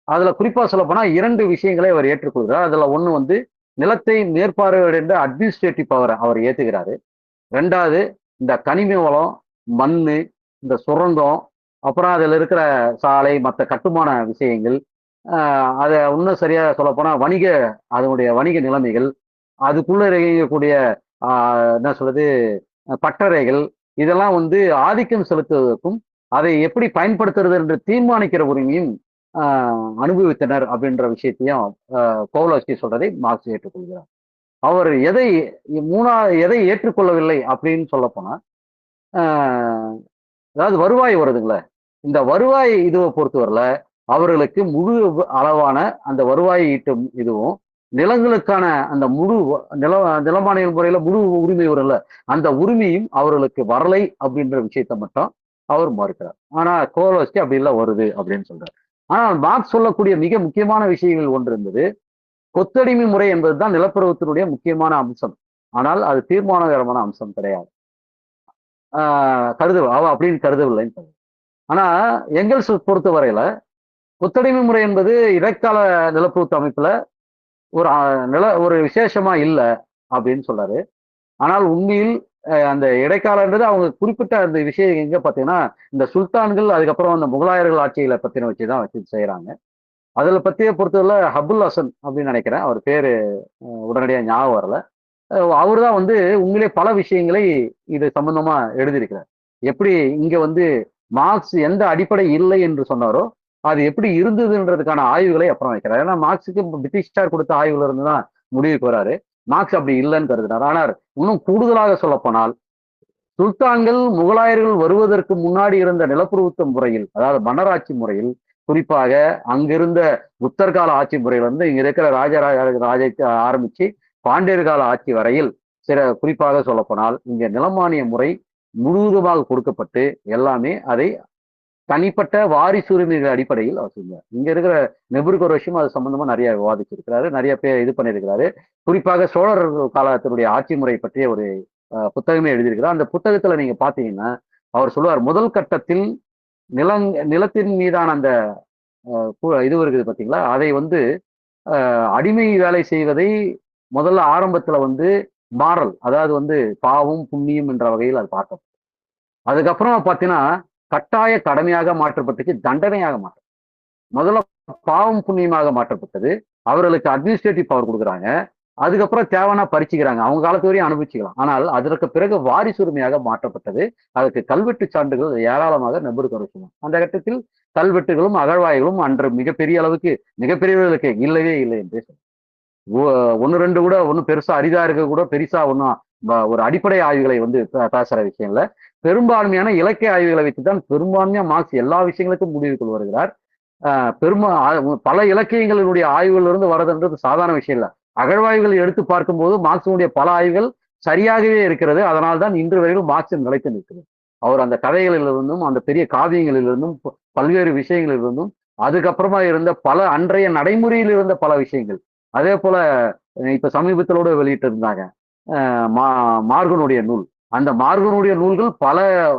அதுல குறிப்பா சொல்ல போனா 2 விஷயங்களை அவர் ஏற்றுக்கொள்கிறார். அதுல ஒண்ணு வந்து நிலத்தை மேற்பார்வையிட அட்மினிஸ்ட்ரேட்டிவ் பவரை அவர் ஏத்துக்கிறாரு. 2வது இந்த கனிம வளம், மண்ணு, இந்த சுரங்கம், அப்புறம் அதுல இருக்கிற சாலை, மற்ற கட்டுமான விஷயங்கள், அதை இன்னும் சரியா சொல்ல போனா அதனுடைய வணிக நிலைமைகள், அதுக்குள்ள இருக்கக்கூடிய என்ன சொல்றது பட்டறைகள், இதெல்லாம் வந்து ஆதிக்கம் செலுத்துவதற்கும் அதை எப்படி பயன்படுத்துறது என்று தீர்மானிக்கிற உரிமையும் அனுபவித்தனர் அப்படின்ற விஷயத்தையும் கோவலோவ்ஸ்கி சொல்றதை மார்க்ஸ் ஏற்றுக்கொள்கிறார். அவர் எதை ஏற்றுக்கொள்ளவில்லை அப்படின்னு சொல்ல போனா, அதாவது வருவாய் வருதுங்களே, இந்த வருவாய் இதுவை பொறுத்தவரையில அவர்களுக்கு முழு அளவான அந்த வருவாய் ஈட்டும் இதுவும், நிலங்களுக்கான அந்த முழு நில நிலமானியல் முறையில முழு உரிமை வரும்ல, அந்த உரிமையும் அவர்களுக்கு வரலை அப்படின்ற விஷயத்த மட்டும் அவர் மறுக்கிறார். ஆனா கோலோஸ்கி அப்படி இல்ல வருது அப்படின்னு சொல்றார். ஆனால் மார்க்ஸ் சொல்லக்கூடிய மிக முக்கியமான விஷயங்கள் ஒன்று இருந்தது. கொத்தடிமை முறை என்பதுதான் நிலப்பிரபுத்தினுடைய முக்கியமான அம்சம். ஆனால் அது தீர்மானகரமான அம்சம் கிடையாது. அவ அப்படின்னு கருதவில்லைன்னு சொல்றார். ஆனா எங்கெல்ஸ் பொறுத்தவரையில கொத்தடிமை முறை என்பது இடைக்கால நிலப்பிரபுத்துவ அமைப்புல ஒரு விசேஷமா இல்ல அப்படின்னு சொல்றாரு. ஆனால் உண்மையில் அந்த இடைக்காலன்றது அவங்க குறிப்பிட்ட அந்த விஷயம் எங்க பாத்தீங்கன்னா, இந்த சுல்தான்கள் அதுக்கப்புறம் அந்த முகலாயர்கள் ஆட்சிகளை பத்தின வச்சுதான் வச்சு செய்யறாங்க. அதுல பத்திய பொறுத்தவரை ஹபுல் ஹசன் அப்படின்னு நினைக்கிறேன். அவர் பேரு உடனடியா ஞாபகம் வரல. அவர் தான் வந்து உண்மையிலே பல விஷயங்களை இது சம்பந்தமா எழுதியிருக்கிறார். எப்படி இங்க வந்து மார்க்ஸ் எந்த அடிப்படை இல்லை என்று சொன்னாரோ, அது எப்படி இருந்ததுன்றதுக்கான ஆய்வுகளை அப்புறம் வைக்கிறார். ஏன்னா மார்க்ஸுக்கு பிரிட்டிஷார் கொடுத்த ஆய்வுல இருந்து தான் முடிவுக்கு வராரு. மார்க்ஸ் அப்படி இல்லைன்னு கருதினார். ஆனால் இன்னும் கூடுதலாக சொல்ல போனால், சுல்தான்கள் முகலாயர்கள் வருவதற்கு முன்னாடி இருந்த நிலப்பிரபுத்துவ முறையில், அதாவது மன்னராட்சி முறையில், குறிப்பாக அங்கிருந்த புத்தர் கால ஆட்சி முறையில இருந்து இங்க இருக்கிற ராஜை ஆரம்பிச்சு பாண்டியர் கால ஆட்சி வரையில் குறிப்பாக சொல்ல போனால் இங்க நிலமானிய முறை முழுவதுமாக கொடுக்கப்பட்டு எல்லாமே அதை தனிப்பட்ட வாரிசுரிமைகள் அடிப்படையில் அவர் செஞ்சார். இங்க இருக்கிற நெபுர்கரோஷும் அது சம்பந்தமா நிறைய விவாதிச்சிருக்கிறாரு, நிறைய பேர் இது பண்ணியிருக்கிறாரு. குறிப்பாக சோழர் காலத்தினுடைய ஆட்சி முறை பற்றிய ஒரு புத்தகமே எழுதியிருக்கிறார். அந்த புத்தகத்துல நீங்க பாத்தீங்கன்னா அவர் சொல்லுவார், முதல் கட்டத்தில் நிலத்தின் மீதான அந்த இது இருக்குது பாத்தீங்களா, அதை வந்து அடிமை வேலை செய்வதை முதல்ல ஆரம்பத்துல வந்து மாறல், அதாவது வந்து பாவம் புண்ணியம் என்ற வகையில் அது பார்க்கப்படும். அதுக்கப்புறம் பாத்தீங்கன்னா கட்டாய கடமையாக மாற்றப்பட்டுச்சு, தண்டனையாக மாற்றம். முதல்ல பாவம் புண்ணியமாக மாற்றப்பட்டது. அவர்களுக்கு அட்மினிஸ்ட்ரேட்டிவ் பவர் கொடுக்குறாங்க. அதுக்கப்புறம் தேவைன்னா பறிச்சுக்கிறாங்க. அவங்க காலத்து வரையும் அனுபவிச்சுக்கலாம். ஆனால் அதற்கு பிறகு வாரிசுரிமையாக மாற்றப்பட்டது. அதுக்கு கல்வெட்டு சான்றுகள் ஏராளமாக நெபுர்கரோஷம். அந்த கட்டத்தில் கல்வெட்டுகளும் அகழ்வாய்களும் அன்று மிகப்பெரிய அளவுக்கு மிகப்பெரியவர்களுக்கு இல்லவே இல்லை என்றே சொல்லுவோம். ஒன்னு ரெண்டு கூட ஒன்னும் பெருசா அரிதா இருக்க கூட பெருசா ஒன்னும் ஒரு அடிப்படை ஆய்வுகளை வந்து பேசுற விஷயம் இல்ல. பெரும்பான்மையான இலக்கிய ஆய்வுகளை வச்சுதான் பெரும்பான்மையா மார்க்ஸ் எல்லா விஷயங்களுக்கும் முடிவுக்குள் வருகிறார். பல இலக்கியங்களுடைய ஆய்வுகளிலிருந்து வரதுன்றது சாதாரண விஷயம் இல்ல. அகழ்வாய்வுகள் எடுத்து பார்க்கும்போது மார்க்சினுடைய பல ஆய்வுகள் சரியாகவே இருக்கிறது. அதனால்தான் இன்று வரையிலும் மார்க்ஸ் நிலைத்து நிற்கிறது. அவர் அந்த கதைகளிலிருந்தும் அந்த பெரிய காவியங்களிலிருந்தும் பல்வேறு விஷயங்களிலிருந்தும் அதுக்கப்புறமா இருந்த பல அன்றைய நடைமுறையில் இருந்த பல விஷயங்கள், அதே போல இப்ப சமீபத்திலோட வெளியிட்டு இருந்தாங்க மார்கனுடைய நூல். அந்த மார்கனுடைய நூல்கள் பல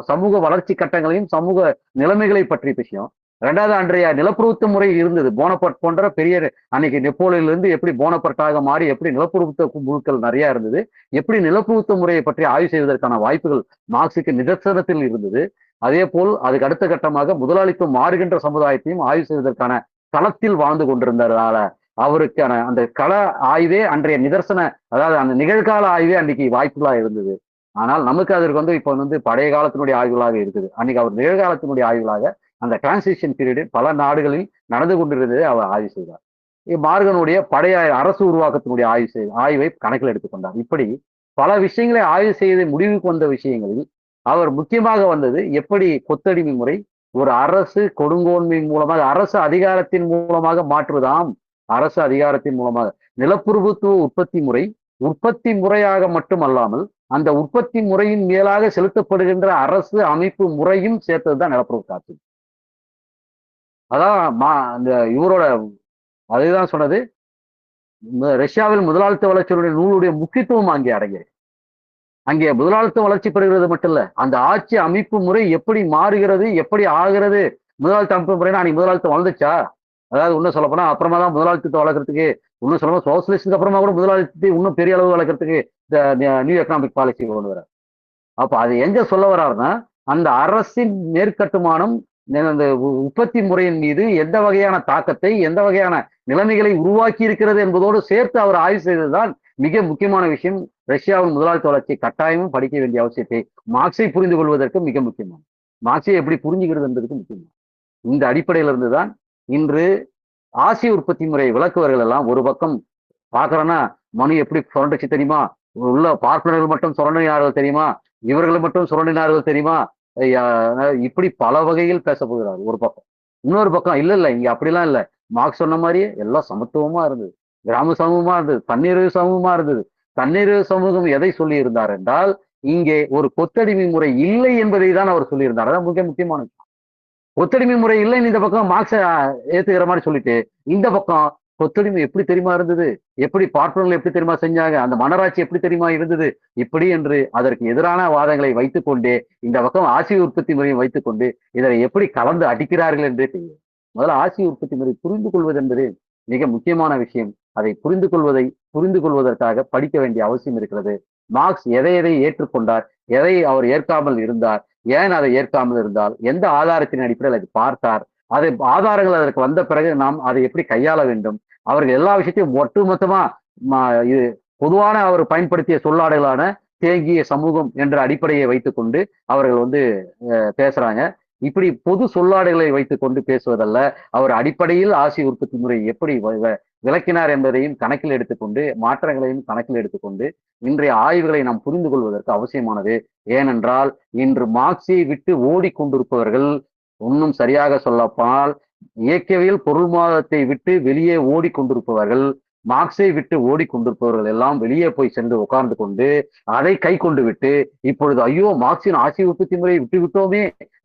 சமூக வளர்ச்சி கட்டங்களையும் சமூக நிலைமைகளை பற்றிய விஷயம். ரெண்டாவது அன்றைய நிலப்பிரபுத்துவ முறை இருந்தது. போனபர்ட் போன்ற பெரிய அன்னைக்கு நெப்போலியிலிருந்து எப்படி போனபர்ட்டாக மாறி எப்படி நிலப்பிரபுத்துவ குழுக்கள் நிறைய இருந்தது, எப்படி நிலப்பிரபுத்துவ முறையை பற்றி ஆய்வு செய்வதற்கான வாய்ப்புகள் மார்க்சுக்கு நிதர்சனத்தில் இருந்தது. அதே போல் அதுக்கு அடுத்த கட்டமாக முதலாளித்துவம் மாறுகின்ற சமுதாயத்தையும் ஆய்வு செய்வதற்கான களத்தில் வாழ்ந்து கொண்டிருந்ததால அவருக்கான அந்த கள ஆய்வே அன்றைய நிதர்சன, அதாவது அந்த நிகழ்கால ஆய்வே அன்னைக்கு வாய்ப்புகளா இருந்தது. ஆனால் நமக்கு அதற்கு வந்து இப்ப வந்து பழைய காலத்தினுடைய ஆய்வுகளாக இருக்குது. அன்னைக்கு அவர் நிகழ்காலத்தினுடைய ஆய்வுகளாக அந்த டிரான்சிஷன் பீரியடு பல நாடுகளில் நடந்து கொண்டிருந்ததை அவர் ஆய்வு செய்தார். மார்கனுடைய பழைய அரசு உருவாக்கத்தினுடைய ஆய்வை கணக்கில் எடுத்துக்கொண்டார். இப்படி பல விஷயங்களை ஆய்வு செய்து முடிவுக்கு வந்த விஷயங்களில் அவர் முக்கியமாக வந்தது எப்படி கொத்தடிமை முறை ஒரு அரசு கொடுங்கோன்மை மூலமாக அரசு அதிகாரத்தின் மூலமாக மாற்றுவதாம். அரசு அதிகாரத்தின் மூலமாக நிலப்பிரபுத்துவ உற்பத்தி முறையாக மட்டுமல்லாமல் அந்த உற்பத்தி முறையின் மேலாக செலுத்தப்படுகின்ற அரசு அமைப்பு முறையும் சேர்த்ததுதான் நிலப்பிரபுத்துவ ஆட்சி. அதான் இவரோட அதுதான் சொன்னது. ரஷ்யாவில் முதலாளித்துவ வளர்ச்சியுடைய நூலுடைய முக்கியத்துவம் அங்கே அடங்கியிருக்கு. அங்கே முதலாளித்துவ வளர்ச்சி பெறுகிறது மட்டும் இல்ல, அந்த ஆட்சி அமைப்பு முறை எப்படி மாறுகிறது, எப்படி ஆகிறது. முதலாளித்துவ அமைப்பு முறைனா அன்னைக்கு முதலாளித்துவம் வளர்ந்துச்சா? அதாவது இன்னும் சொல்ல போனா அப்புறமா தான் முதலாளித்துவத்தை வளர்க்கறதுக்கு, இன்னும் சொல்ல சோசியலிஸ்டுக்கு அப்புறமா கூட முதலாளித்துவத்தை இன்னும் பெரிய அளவு வளர்க்கறதுக்கு நியூ எக்கனாமிக் பாலிசி கொண்டு வர. அப்ப அது எங்க சொல்ல வர்றாருன்னா, அந்த அரசின் மேற்கட்டுமானம் அந்த உற்பத்தி முறையின் மீது எந்த வகையான தாக்கத்தை எந்த வகையான நிலைமைகளை உருவாக்கி இருக்கிறது என்பதோடு சேர்த்து அவர் ஆய்வு செய்ததுதான் மிக முக்கியமான விஷயம். ரஷ்யாவின் முதலாளித்துவ வளர்ச்சி கட்டாயமும் படிக்க வேண்டிய அவசியத்தை மார்க்ஸை புரிந்து கொள்வதற்கு மிக முக்கியமான, மார்க்ஸை எப்படி புரிஞ்சுக்கிறது என்பதற்கு முக்கியமான இந்த அடிப்படையில இருந்துதான் இன்று ஆசிய உற்பத்தி முறை விளக்குவர்கள் எல்லாம் ஒரு பக்கம் பாக்குறோன்னா மனு எப்படி சுரண்டுச்சு தெரியுமா, உள்ள பார்ப்பனர்கள் மட்டும் சுரண்டினார்கள் தெரியுமா, இவர்கள் மட்டும் சுரண்டினார்கள் தெரியுமா, இப்படி பல வகையில் பேச போகிறார் ஒரு பக்கம். இன்னொரு பக்கம் இல்ல இல்ல இங்க அப்படிலாம் இல்ல. மார்க்ஸ் சொன்ன மாதிரியே எல்லாம் சமத்துவமா இருந்தது. கிராம சமூகமா இருந்தது. தன்னிறைவு சமூகமா இருந்தது. தன்னிறைவு சமூகம் எதை சொல்லி இருந்தார் என்றால், இங்கே ஒரு கொத்தடிமை முறை இல்லை என்பதை தான் அவர் சொல்லியிருந்தார். அதான் மிக முக்கியமானது. கொத்தடிமை முறை இல்லைன்னு இந்த பக்கம் மார்க்ஸ ஏத்துக்கிற மாரி சொல்லிட்டு, இந்த பக்கம் கொத்தடிமை எப்படி தெரியுமா இருந்தது? எப்படி பார்ப்பனர்கள் எப்படி தெரியுமா செஞ்சாங்க? அந்த மன்னராட்சி எப்படி தெரியுமா இருந்தது? இப்படி என்று அதற்கு எதிரான வாதங்களை வைத்துக் கொண்டே, இந்த பக்கம் ஆசிய உற்பத்தி முறையை வைத்துக் கொண்டு, இதை எப்படி கலந்து அடிக்கிறார்கள் என்றே தெரியும். முதல்ல ஆசிய உற்பத்தி முறை புரிந்து கொள்வது என்பது மிக முக்கியமான விஷயம். அதை புரிந்து கொள்வதற்காக படிக்க வேண்டிய அவசியம் இருக்கிறது. மார்க்ஸ் எதை எதை ஏற்றுக்கொண்டார்? எதை அவர் ஏற்காமல் இருந்தார்? ஏன் அதை ஏற்காமல் இருந்தால் எந்த ஆதாரத்தின் அடிப்படையில் அதை பார்த்தார்? அதை ஆதாரங்கள் அதற்கு வந்த பிறகு நாம் அதை எப்படி கையாள வேண்டும்? அவர்கள் எல்லா விஷயத்தையும் ஒட்டுமொத்தமா இது பொதுவான அவர் பயன்படுத்திய சொல்லாடலான தேங்கிய சமூகம் என்ற அடிப்படையை வைத்துக்கொண்டு அவர்கள் வந்து பேசுறாங்க. இப்படி பொது சொல்லாடல்களை வைத்துக் கொண்டு பேசுவதல்ல. அவர் அடிப்படையில் ஆசிய உற்பத்தி முறை எப்படி விளக்கினார் என்பதையும் கணக்கில் எடுத்துக்கொண்டு, மாற்றங்களையும் கணக்கில் எடுத்துக்கொண்டு, இன்றைய ஆய்வுகளை நாம் புரிந்து கொள்வதற்கு அவசியமானது. ஏனென்றால், இன்று மார்க்ஸை விட்டு ஓடிக்கொண்டிருப்பவர்கள், இன்னும் சரியாக சொல்லப்போனால், இயக்கவியல் பொருள்வாதத்தை விட்டு வெளியே ஓடிக்கொண்டிருப்பவர்கள், மார்க்ஸை விட்டு ஓடிக்கொண்டிருப்பவர்கள் எல்லாம் வெளியே போய் சென்று உட்கார்ந்து கொண்டு, அதை கை கொண்டு விட்டு, இப்பொழுது ஐயோ மார்க்சின் ஆசிய உற்பத்தி முறையை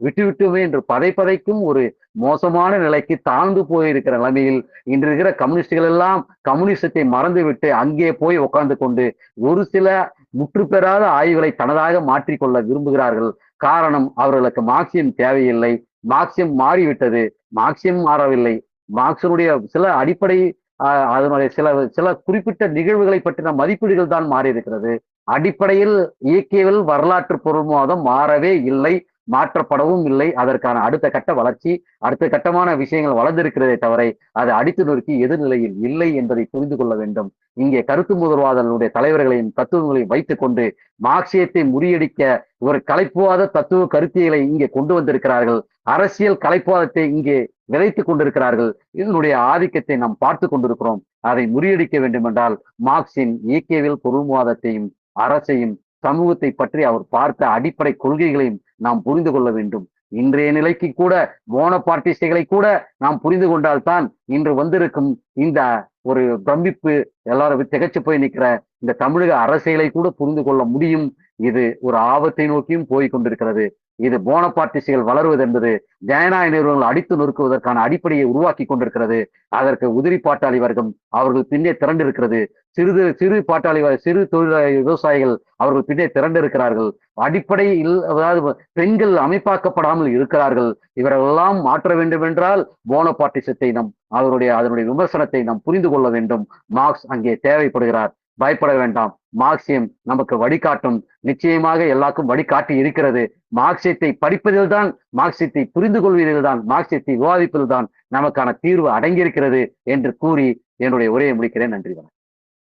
விட்டுவிட்டோமே என்று பதைக்கும் ஒரு மோசமான நிலைக்கு தாழ்ந்து போயிருக்கிற நிலைமையில் இன்று இருக்கிற கம்யூனிஸ்டுகள் எல்லாம் கம்யூனிசத்தை மறந்துவிட்டு அங்கே போய் உட்கார்ந்து கொண்டு ஒரு சில முற்று பெறாத ஆய்வுகளை தனதாக மாற்றிக்கொள்ள விரும்புகிறார்கள். காரணம் அவர்களுக்கு மார்க்சியம் தேவையில்லை. மார்க்சியம் மாறிவிட்டது. மார்க்சியம் மாறவில்லை. மார்க்சினுடைய சில அடிப்படை அதனுடைய சில சில குறிப்பிட்ட நிகழ்வுகளை பற்றின மதிப்பீடுகள் தான் மாறி இருக்கிறது. அடிப்படையில் இயக்கியல் வரலாற்று பொருள்வாதம் மாறவே இல்லை, மாற்றப்படவும் இல்லை. அதற்கான அடுத்த கட்ட வளர்ச்சி, அடுத்த கட்டமான விஷயங்கள் வளர்ந்திருக்கிறதே தவிர அது அடித்து நொறுக்கி எதிர்நிலையில் இல்லை என்பதை புரிந்து கொள்ள வேண்டும். இங்கே கருத்து முதல்வாதங்களுடைய தலைவர்களையும் தத்துவங்களையும் வைத்துக் கொண்டு மார்க்சியத்தை முறியடிக்க ஒரு கலைப்புவாத தத்துவ கருத்தியலை இங்கே கொண்டு வந்திருக்கிறார்கள். அரசியல் கலைப்புவாதத்தை இங்கே விதைத்துக் கொண்டிருக்கிறார்கள். இதனுடைய ஆதிக்கத்தை நாம் பார்த்து கொண்டிருக்கிறோம். அதை முறியடிக்க வேண்டும் என்றால் மார்க்சின் இயக்கியவியல் பொருள்வாதத்தையும் அரசையும் சமூகத்தை பற்றி அவர் பார்த்த அடிப்படை கொள்கைகளையும் நாம் புரிந்து கொள்ள வேண்டும். இன்றைய நிலைக்கு கூட போனபார்ட்டிஸ்டுகளை கூட நாம் புரிந்து கொண்டால்தான் இன்று வந்திருக்கும் இந்த ஒரு பிரமிப்பு எல்லாரும் திகைச்சு போய் நிற்கிற இந்த தமிழக அரசியலை கூட புரிந்து கொள்ள முடியும். இது ஒரு ஆபத்தை நோக்கியும் போய் கொண்டிருக்கிறது. இது போனபார்ட்டிஸ்டுகள் வளருவது என்பது ஜனநாயக நிறுவனங்கள் அடித்து நொறுக்குவதற்கான அடிப்படையை உருவாக்கி கொண்டிருக்கிறது. அதற்கு உதிரி பாட்டாளி வர்க்கம் அவர்கள் பின்னே திரண்டிருக்கிறது. சிறு பாட்டாளி சிறு தொழில் விவசாயிகள் அவர்கள் பின்னே திரண்டிருக்கிறார்கள். அடிப்படையில் அதாவது பெண்கள் அமைப்பாக்கப்படாமல் இருக்கிறார்கள். இவரெல்லாம் மாற்ற வேண்டும் என்றால் போனபார்ட்டிசத்தை நாம் அதனுடைய விமர்சனத்தை நாம் புரிந்து கொள்ள வேண்டும். மார்க்ஸ் அங்கே தேவைப்படுகிறார். பயப்பட வேண்டாம். மார்க்சியம் நமக்கு வழிகாட்டும். நிச்சயமாக எல்லாருக்கும் வழிகாட்டி இருக்கிறது. மார்க்சியத்தை படிப்பதில்தான், மார்க்சியத்தை புரிந்து கொள்வதில்தான், மார்க்சியத்தை விவாதிப்பதில்தான் நமக்கான தீர்வு அடங்கியிருக்கிறது என்று கூறி என்னுடைய உரையை முடிக்கிறேன். நன்றி.